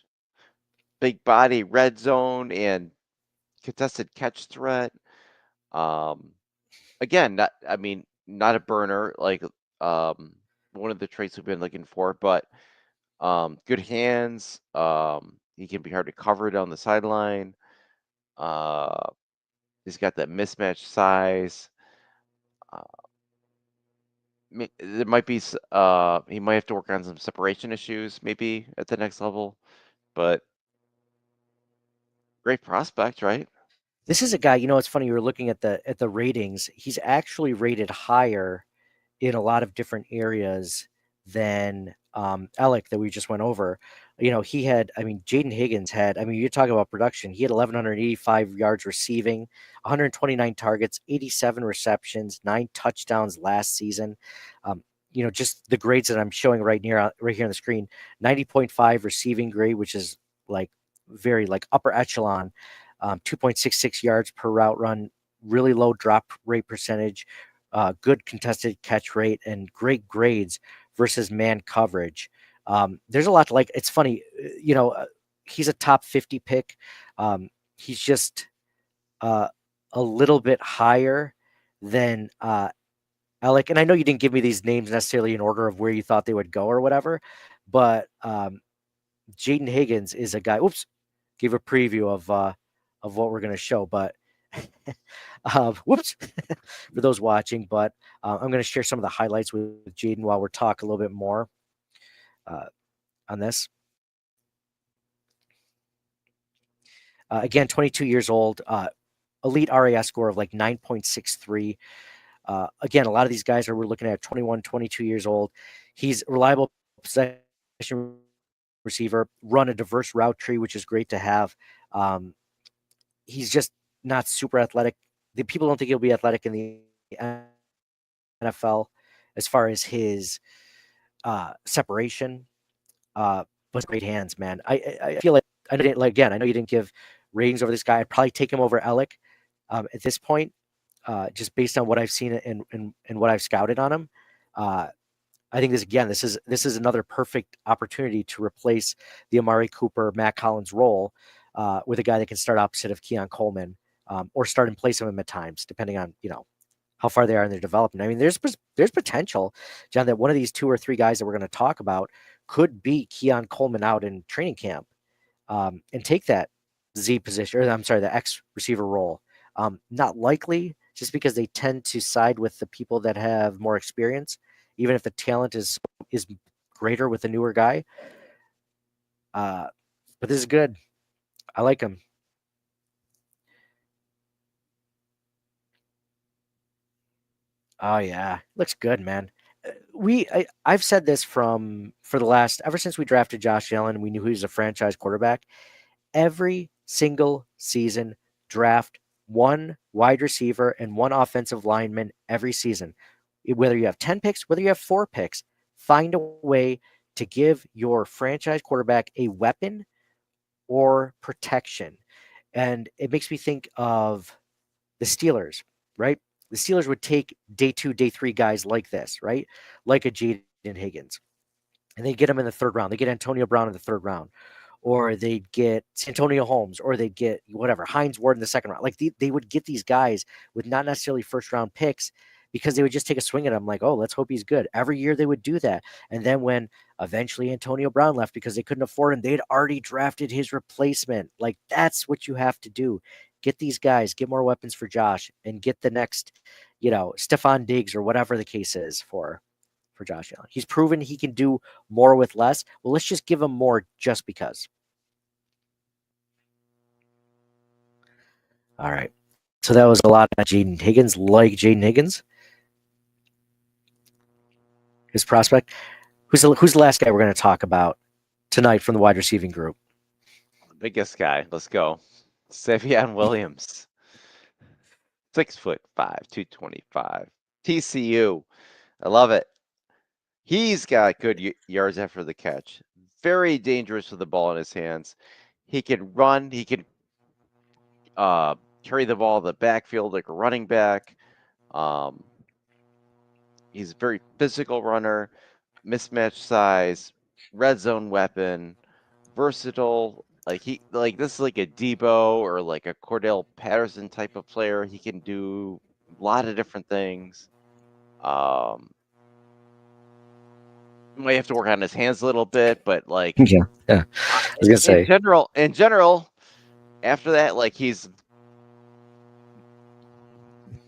big body, red zone, and contested catch threat. Again, not a burner like one of the traits we've been looking for, but good hands. He can be hard to cover down the sideline. He's got that mismatched size. There might be he might have to work on some separation issues maybe at the next level, but great prospect, right? This is a guy, it's funny, you were looking at the ratings. He's actually rated higher in a lot of different areas than Alec that we just went over. Jaden Higgins had, you're talking about production. He had 1,185 yards receiving, 129 targets, 87 receptions, 9 touchdowns last season. Just the grades that I'm showing right here on the screen, 90.5 receiving grade, which is like very like upper echelon, 2.66 yards per route run, really low drop rate percentage, good contested catch rate, and great grades versus man coverage. There's a lot to like. It's funny, he's a top 50 pick. He's just a little bit higher than Alec. And I know you didn't give me these names necessarily in order of where you thought they would go or whatever, but Jaden Higgins is a guy. Oops. give a preview of what we're going to show. But whoops, for those watching. But I'm going to share some of the highlights with Jaden while we're talking a little bit more on this. Again, 22 years old, elite RAS score of like 9.63. Again, a lot of these guys we're looking at 21, 22 years old. He's a reliable possession receiver, run a diverse route tree, which is great to have. He's just not super athletic. The people don't think he'll be athletic in the NFL as far as his separation. But great hands, man. I feel like I know you didn't give ratings over this guy. I'd probably take him over Alec at this point, just based on what I've seen and what I've scouted on him. I think this is another perfect opportunity to replace the Amari Cooper, Matt Collins role with a guy that can start opposite of Keon Coleman, or start in place of him at times, depending on how far they are in their development. I mean, there's potential, John, that one of these 2 or 3 guys that we're going to talk about could be Keon Coleman out in training camp, and take that Z position, or I'm sorry, the X receiver role. Not likely, just because they tend to side with the people that have more experience, even if the talent is greater with the newer guy. But this is good. I like him. Oh yeah, looks good, man. I've said this ever since we drafted Josh Allen, we knew he was a franchise quarterback. Every single season, draft one wide receiver and one offensive lineman every season. Whether you have 10 picks, whether you have 4 picks, find a way to give your franchise quarterback a weapon or protection. And it makes me think of the Steelers, right? The Steelers would take day 2, day 3 guys like this, right? Like a Jaden Higgins. And they get him in the 3rd round. They get Antonio Brown in the 3rd round. Or they'd get Antonio Holmes, or they'd get whatever, Hines Ward in the 2nd round. Like they would get these guys with not necessarily 1st round picks, because they would just take a swing at him like, oh, let's hope he's good. Every year they would do that. And then when eventually Antonio Brown left because they couldn't afford him, they'd already drafted his replacement. Like, that's what you have to do. Get these guys, get more weapons for Josh, and get the next, Stephon Diggs or whatever the case is for Josh Allen. He's proven he can do more with less. Well, let's just give him more just because. All right. So that was a lot about Jaden Higgins. Like Jaden Higgins, his prospect. Who's the last guy we're going to talk about tonight from the wide receiving group? Biggest guy. Let's go. Savion Williams. 6'5", 225. TCU. I love it. He's got good yards after the catch. Very dangerous with the ball in his hands. He can run. He can carry the ball in the backfield like a running back. He's a very physical runner, mismatched size, red zone weapon, versatile. Like this is like a Debo or like a Cordell Patterson type of player. He can do a lot of different things. Might have to work on his hands a little bit, but like yeah. I was gonna say in general, after that, like he's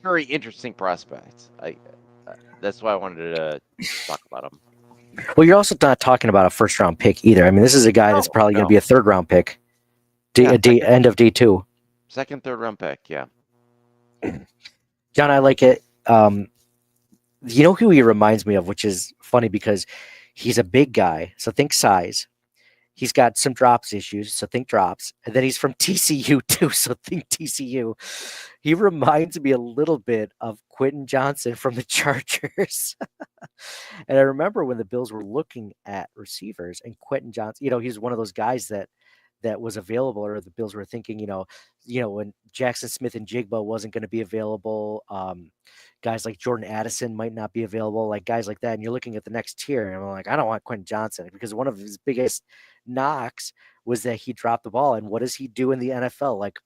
very interesting prospect. That's why I wanted to talk about him. Well, you're also not talking about a 1st round pick either. I mean, this is a guy that's probably going to be a 3rd round pick, end of day 2. 2nd, 3rd round pick, yeah. John, I like it. You know who he reminds me of, which is funny because he's a big guy, so think size. He's got some drops issues, so think drops. And then he's from TCU too, so think TCU. He reminds me a little bit of Quentin Johnson from the Chargers. And I remember when the Bills were looking at receivers, and Quentin Johnson, he's one of those guys that was available, or the Bills were thinking, when Jackson Smith and Jigba wasn't going to be available, guys like Jordan Addison might not be available, like guys like that. And you're looking at the next tier, and I'm like, I don't want Quentin Johnson, because one of his biggest knocks was that he dropped the ball. And what does he do in the NFL? Like,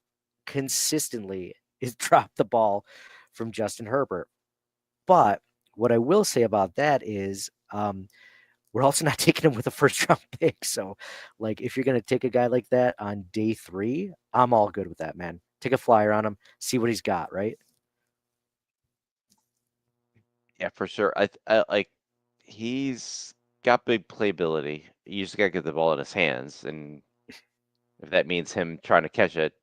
consistently is drop the ball from Justin Herbert. But what I will say about that is, we're also not taking him with a first round pick. So, like, if you're going to take a guy like that on day 3, I'm all good with that, man. Take a flyer on him, see what he's got, right? Yeah, for sure. I like he's got big playability. You just gotta get the ball in his hands, and if that means him trying to catch it.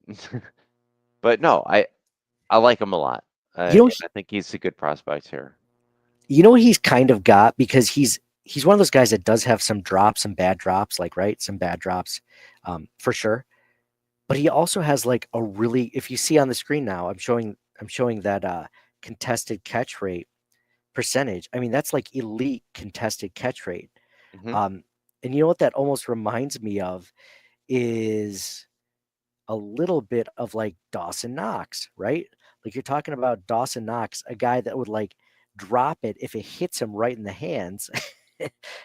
But no, I like him a lot. You know, And I think he's a good prospect here. you know what he's kind of got, because he's one of those guys that does have some drops, some bad drops, like, right, some bad drops, for sure. But he also has like a really, if you see on the screen now, I'm showing that contested catch rate percentage. I mean, that's like elite contested catch rate. Hmm. And you know what that almost reminds me of is a little bit of like Dawson Knox, right? Like, you're talking about Dawson Knox, a guy that would like drop it if it hits him right in the hands.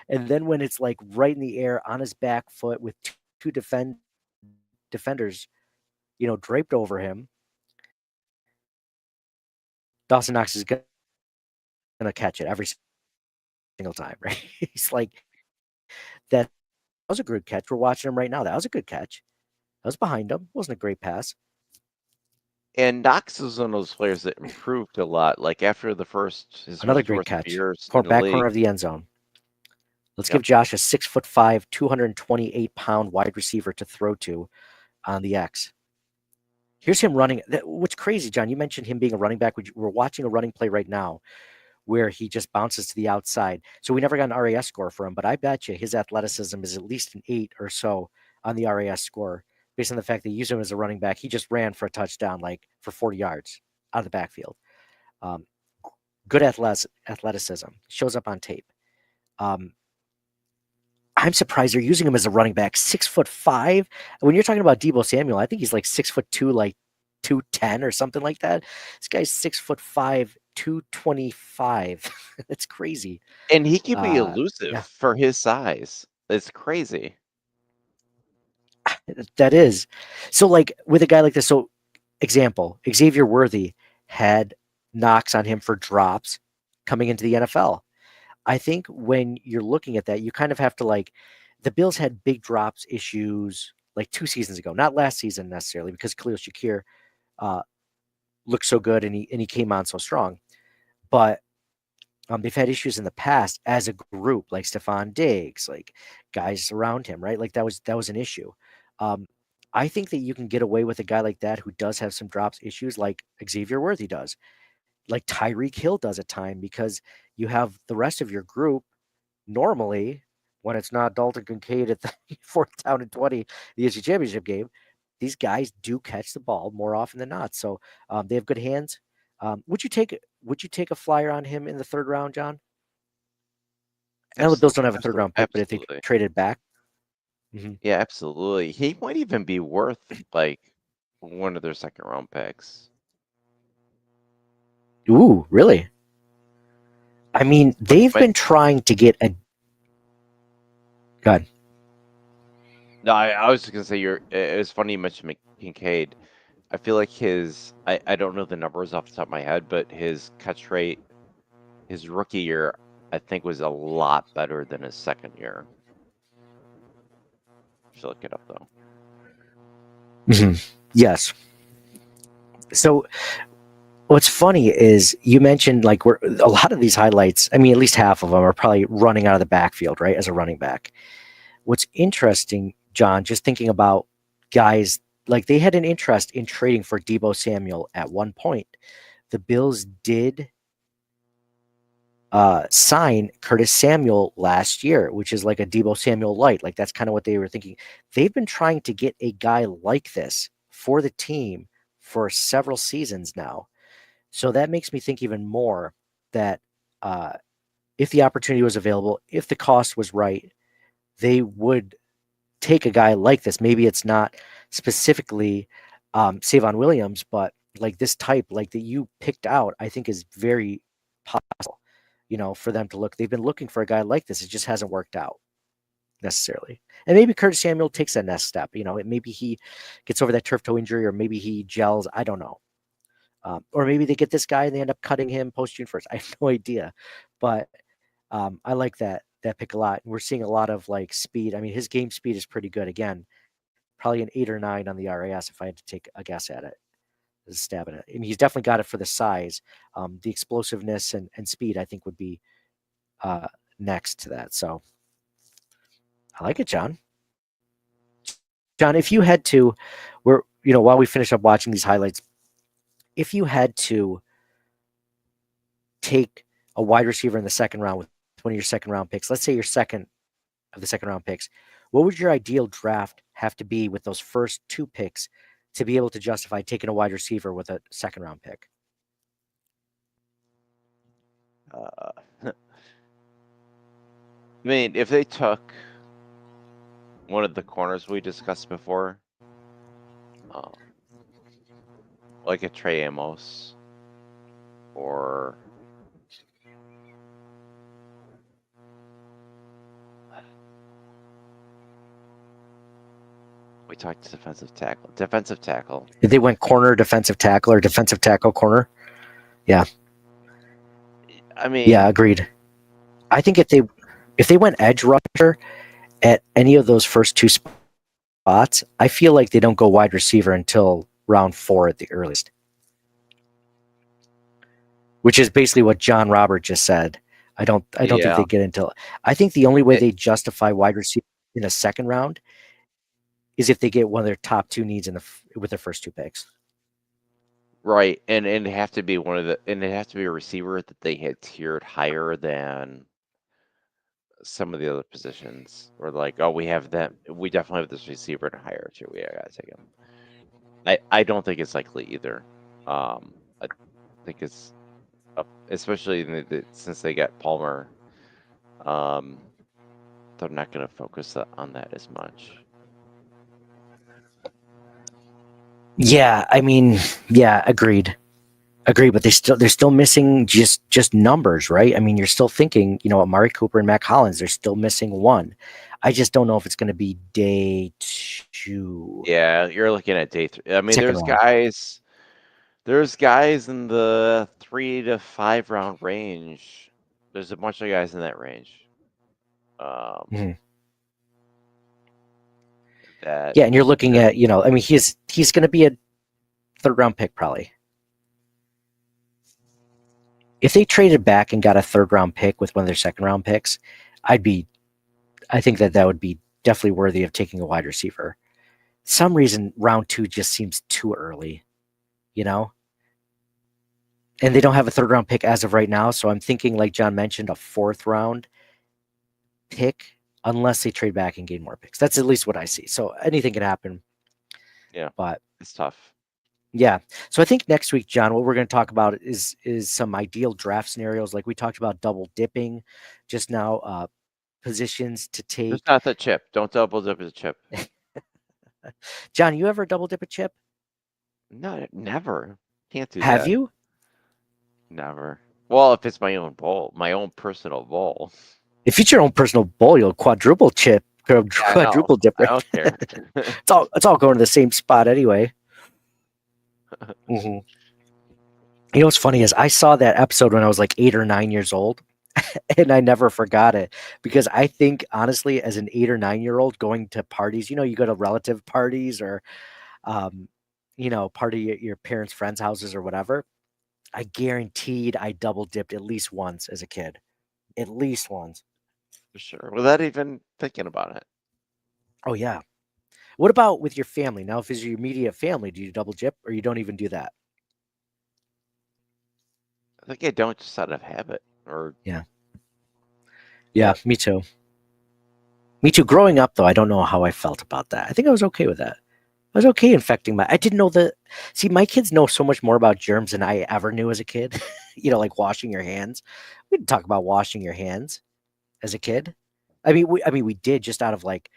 And then when it's like right in the air on his back foot with two defenders, draped over him, Dawson Knox is going to catch it every single time, right? He's like, that was a good catch. We're watching him right now. That was a good catch. That was behind him. Wasn't a great pass. And Knox is one of those players that improved a lot. Like after his Another first great 2 or 3 catch. years in the Back corner league. of the end zone. Let's Yep. give Josh a 6'5", 228-pound wide receiver to throw to on the X. Here's him running. What's crazy, John, you mentioned him being a running back. We're watching a running play right now where he just bounces to the outside. So we never got an RAS score for him, but I bet you his athleticism is at least an 8 or so on the RAS score, based on the fact they use him as a running back. He just ran for a touchdown, like for 40 yards out of the backfield. Good athleticism. Shows up on tape. I'm surprised they're using him as a running back, 6'5". When you're talking about Deebo Samuel, I think he's like 6'2", like 210 or something like that. This guy's 6'5", 225. That's crazy. And he can be elusive Yeah. for his size. It's crazy. That is. So, like, with a guy like this, so example, Xavier Worthy had knocks on him for drops coming into the NFL. I think when you're looking at that, you kind of have to, like, the Bills had big drops issues like 2 seasons ago, not last season necessarily, because Khalil Shakir looked so good and he came on so strong. But they've had issues in the past as a group, like Stephon Diggs, like guys around him, right? Like that was an issue. I think that you can get away with a guy like that who does have some drops issues, like Xavier Worthy does, like Tyreek Hill does at time, because you have the rest of your group normally, when it's not Dalton Kincaid at the 4th down and 20, the NFC Championship game, these guys do catch the ball more often than not. So they have good hands. Would you take a flyer on him in the 3rd round, John? I know the Bills don't have a 3rd round pick, but if they traded back. Mm-hmm. Yeah, absolutely. He might even be worth like one of their 2nd round picks. Ooh, really? I mean, they've been trying to get a. Go ahead. No, I was just gonna say it was funny you mentioned Kincaid. I feel like I don't know the numbers off the top of my head, but his catch rate, his rookie year, I think was a lot better than his 2nd year. Should look it up though. Mm-hmm. Yes. So what's funny is you mentioned, like, a lot of these highlights, I mean, at least half of them are probably running out of the backfield, right, as a running back. What's interesting, John, just thinking about guys, like, they had an interest in trading for Deebo Samuel at one point. The Bills did sign Curtis Samuel last year, which is like a Deebo Samuel light. Like, that's kind of what they were thinking. They've been trying to get a guy like this for the team for several seasons now. So that makes me think even more that if the opportunity was available, if the cost was right, they would take a guy like this. Maybe it's not specifically Savon Williams, but like this type, like that you picked out, I think is very possible, for them to look. They've been looking for a guy like this. It just hasn't worked out necessarily. And maybe Curtis Samuel takes that next step. Maybe he gets over that turf toe injury, or maybe he gels. I don't know. Or maybe they get this guy and they end up cutting him post June 1st. I have no idea. But I like that that pick a lot. We're seeing a lot of like speed. I mean, his game speed is pretty good. Again, probably an 8 or 9 on the RAS if I had to take a guess at it, a stab at it. I mean, he's definitely got it for the size. The explosiveness and speed, I think, would be next to that. So I like it, John. John, if you had to, while we finish up watching these highlights, if you had to take a wide receiver in the second round with one of your second round picks, let's say your second of the second round picks, what would your ideal draft have to be with those first 2 picks to be able to justify taking a wide receiver with a second round pick? I mean, if they took one of the corners we discussed before, like a Trey Amos, or we talked defensive tackle. If they went corner, defensive tackle, or defensive tackle, corner. Yeah. I mean, Yeah, agreed. I think if they went edge rusher at any of those first 2 spots, I feel like they don't go wide receiver until round 4 at the earliest, which is basically what John Robert just said. I don't think they get until. I think the only way they justify wide receiver in a second round is if they get one of their top 2 needs with their first 2 picks. Right, and it have to be it has to be a receiver that they had tiered higher than some of the other positions. Or like, oh, we have them. We definitely have this receiver in a higher tier. We gotta take him. I don't think it's likely either. I think it's especially since they got Palmer. They're not gonna focus on that as much. Yeah, I mean, agreed. But they're still missing just numbers, right? I mean, you're still thinking, Amari Cooper and Matt Collins, they're still missing 1. I just don't know if it's going to be day 2. Yeah, you're looking at day 3. I mean, Second there's guys in the 3 to 5 round range. There's a bunch of guys in that range. Yeah, and you're looking at, I mean, he's going to be a 3rd round pick probably. If they traded back and got a 3rd round pick with one of their second round picks, I think that would be definitely worthy of taking a wide receiver. Some reason round 2 just seems too early, and they don't have a 3rd round pick as of right now. So I'm thinking, like John mentioned, a 4th round pick, unless they trade back and gain more picks. That's at least what I see. So anything can happen. Yeah, but it's tough. Yeah. So I think next week, John, what we're going to talk about is some ideal draft scenarios. Like we talked about double dipping just now, positions to take. It's not the chip. Don't double dip the chip. John, you ever double dip a chip? No, never. Can't do that. Have you? Never. Well, if it's my own bowl, my own personal bowl. If it's your own personal bowl, you'll quadruple chip, quadruple dip. I don't care. It's all going to the same spot anyway. Mm-hmm. You know what's funny is I saw that episode when I was like 8 or 9 years old, and I never forgot it because I think honestly, as an 8 or 9 year old going to parties, you go to relative parties or, party at your parents' friends' houses or whatever. I guaranteed I double dipped at least once as a kid, at least once. For sure. Without even thinking about it. Oh yeah. What about with your family? Now, if it's your immediate family, do you double dip or you don't even do that? I think I don't, just out of habit. Or Yeah, me too. Me too. Growing up, though, I don't know how I felt about that. I think I was okay with that. I was okay infecting I didn't know see, my kids know so much more about germs than I ever knew as a kid. Like washing your hands. We didn't talk about washing your hands as a kid. I mean, we did just out of like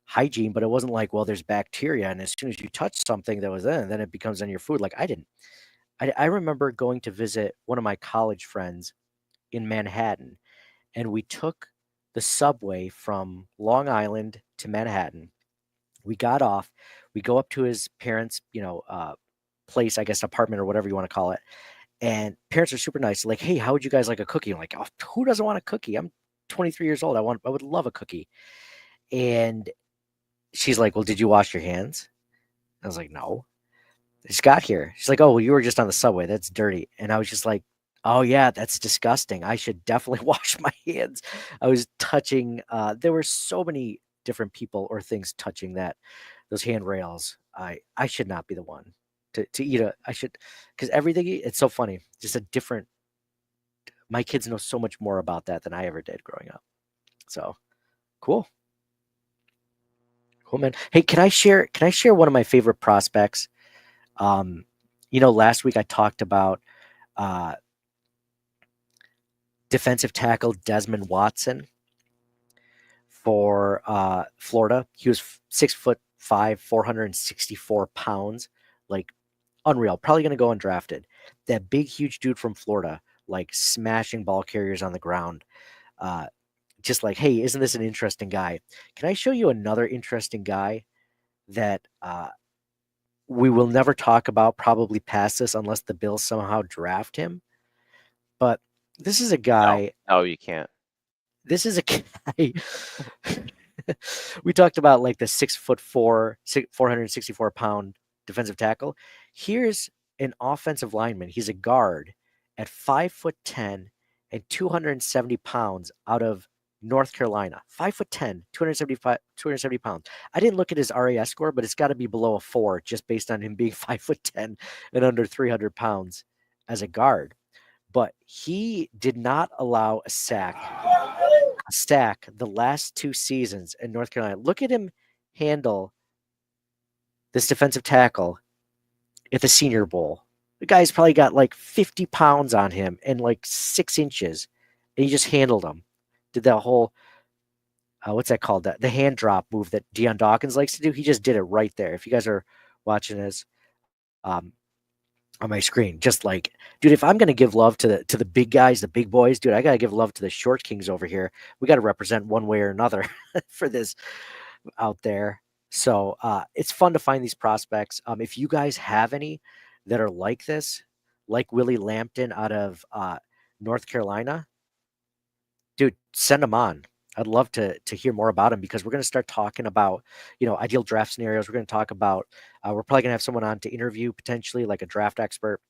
hygiene, but it wasn't like, well, there's bacteria, and as soon as you touch something that was in, then it becomes in your food. Like I didn't. I remember going to visit one of my college friends in Manhattan, and we took the subway from Long Island to Manhattan. We got off, we go up to his parents, place, I guess, apartment or whatever you want to call it. And parents are super nice. Like, hey, how would you guys like a cookie? I'm like, oh, who doesn't want a cookie? I'm 23 years old. I would love a cookie. And she's like, well, did you wash your hands? I was like, no. I just got here. She's like, oh, well, you were just on the subway. That's dirty. And I was just like, oh, yeah, that's disgusting. I should definitely wash my hands. I was touching, there were so many different people or things touching those handrails. I should not be the one to eat I should, because everything, it's so funny. Just a different, my kids know so much more about that than I ever did growing up. So cool. Cool, man. Hey, can I share one of my favorite prospects? Last week I talked about uh, defensive tackle Desmond Watson for Florida. He was 6'5", 464 pounds, like unreal. Probably going to go undrafted. That big, huge dude from Florida, like smashing ball carriers on the ground. Just like, hey, isn't this an interesting guy? Can I show you another interesting guy that we will never talk about, probably past this, unless the Bills somehow draft him? But this is a guy. No, you can't. This is a guy. We talked about like the 6'4", 464 pound defensive tackle. Here's an offensive lineman. He's a guard at 5'10" and 270 pounds out of North Carolina. 5'10", 270 pounds. I didn't look at his RAS score, but it's got to be below a 4 just based on him being 5'10" and under 300 pounds as a guard. But he did not allow a sack the last 2 seasons in North Carolina. Look at him handle this defensive tackle at the Senior Bowl. The guy's probably got like 50 pounds on him and like 6 inches, and he just handled him. Did that whole, what's that called? The hand drop move that Deion Dawkins likes to do. He just did it right there. If you guys are watching this on my screen, just like, dude, if I'm going to give love to the big guys, the big boys, dude, I got to give love to the short kings over here. We got to represent one way or another for this out there. So it's fun to find these prospects. If you guys have any that are like this, like Willie Lampton out of North Carolina, dude, send them on. I'd love to hear more about him, because we're going to start talking about, ideal draft scenarios. We're going to talk about, we're probably going to have someone on to interview, potentially like a draft expert.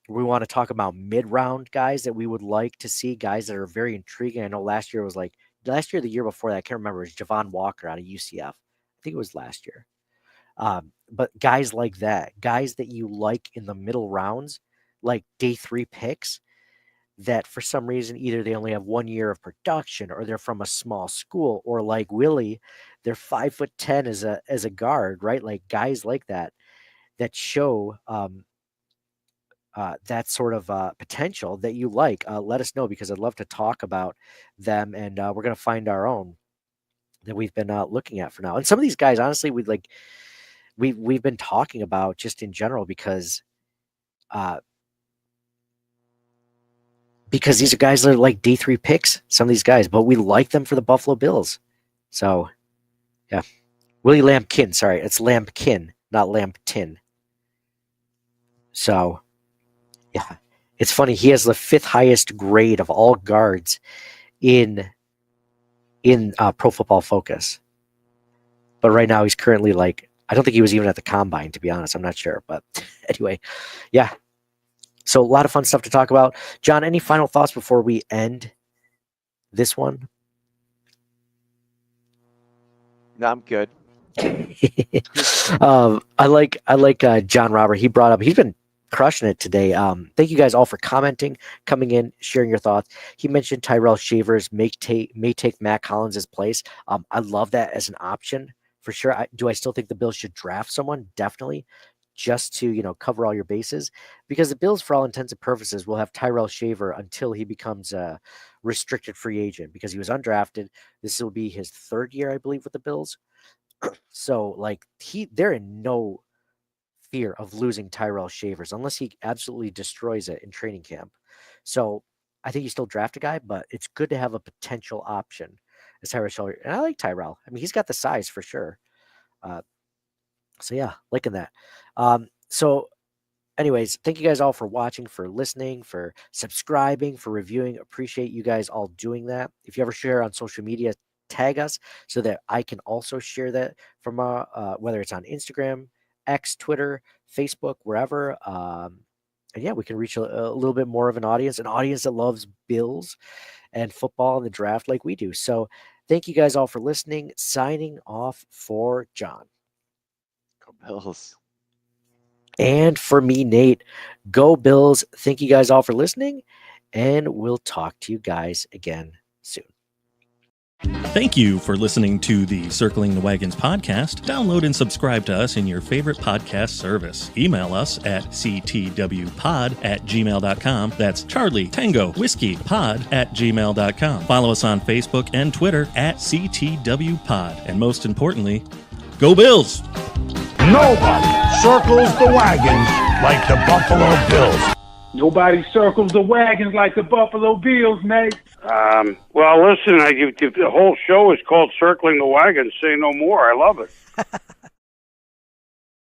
We want to talk about mid-round guys that we would like to see, guys that are very intriguing. I know the year before that, I can't remember, it was Javon Walker out of UCF. I think it was last year. But guys like that, guys that you like in the middle rounds, like day 3 picks, that for some reason either they only have 1 year of production, or they're from a small school, or like Willie, they're 5'10" as a guard, right? Like guys like that show that sort of potential that you like. Let us know, because I'd love to talk about them, and we're going to find our own that we've been looking at for now. And some of these guys, honestly, we've been talking about just in general, because these are guys that are like day 3 picks, some of these guys, but we like them for the Buffalo Bills. So, yeah. Willie Lampkin, sorry, it's Lampkin, not Lampton. So, yeah. It's funny, he has the 5th highest grade of all guards in Pro Football Focus. But right now he's currently like, I don't think he was even at the combine, to be honest. I'm not sure. But anyway, yeah. So a lot of fun stuff to talk about. John, any final thoughts before we end this one? No, I'm good. I like John Robert. He brought up, he's been crushing it today. Thank you guys all for commenting, coming in, sharing your thoughts. He mentioned Tyrell Shavers may take Matt Collins' place. I love that as an option for sure. Do I still think the Bills should draft someone? Definitely. Just to, cover all your bases, because the Bills, for all intents and purposes, will have Tyrell Shaver until he becomes a restricted free agent, because he was undrafted. This will be his 3rd year, I believe, with the Bills. So, like, they're in no fear of losing Tyrell Shavers unless he absolutely destroys it in training camp. So, I think you still draft a guy, but it's good to have a potential option as Tyrell Shaver. And I like Tyrell. I mean, he's got the size for sure. So yeah, liking that. So anyways, thank you guys all for watching, for listening, for subscribing, for reviewing. Appreciate you guys all doing that. If you ever share on social media, tag us so that I can also share that from whether it's on Instagram, X, Twitter, Facebook, wherever. And yeah, we can reach a little bit more of an audience that loves Bills and football and the draft like we do. So thank you guys all for listening. Signing off for John. Go Bills. And for me, Nate. Go Bills. Thank you guys all for listening, and we'll talk to you guys again soon. Thank you for listening to the Circling the Wagons podcast. Download and subscribe to us in your favorite podcast service. Email us at ctwpod@gmail.com. That's Charlie Tango Whiskey Pod@gmail.com. Follow us on Facebook and Twitter at CTWPod. And most importantly, go Bills! Nobody circles the wagons like the Buffalo Bills. Nobody circles the wagons like the Buffalo Bills, Nate. Well, listen, the whole show is called Circling the Wagons. Say no more. I love it.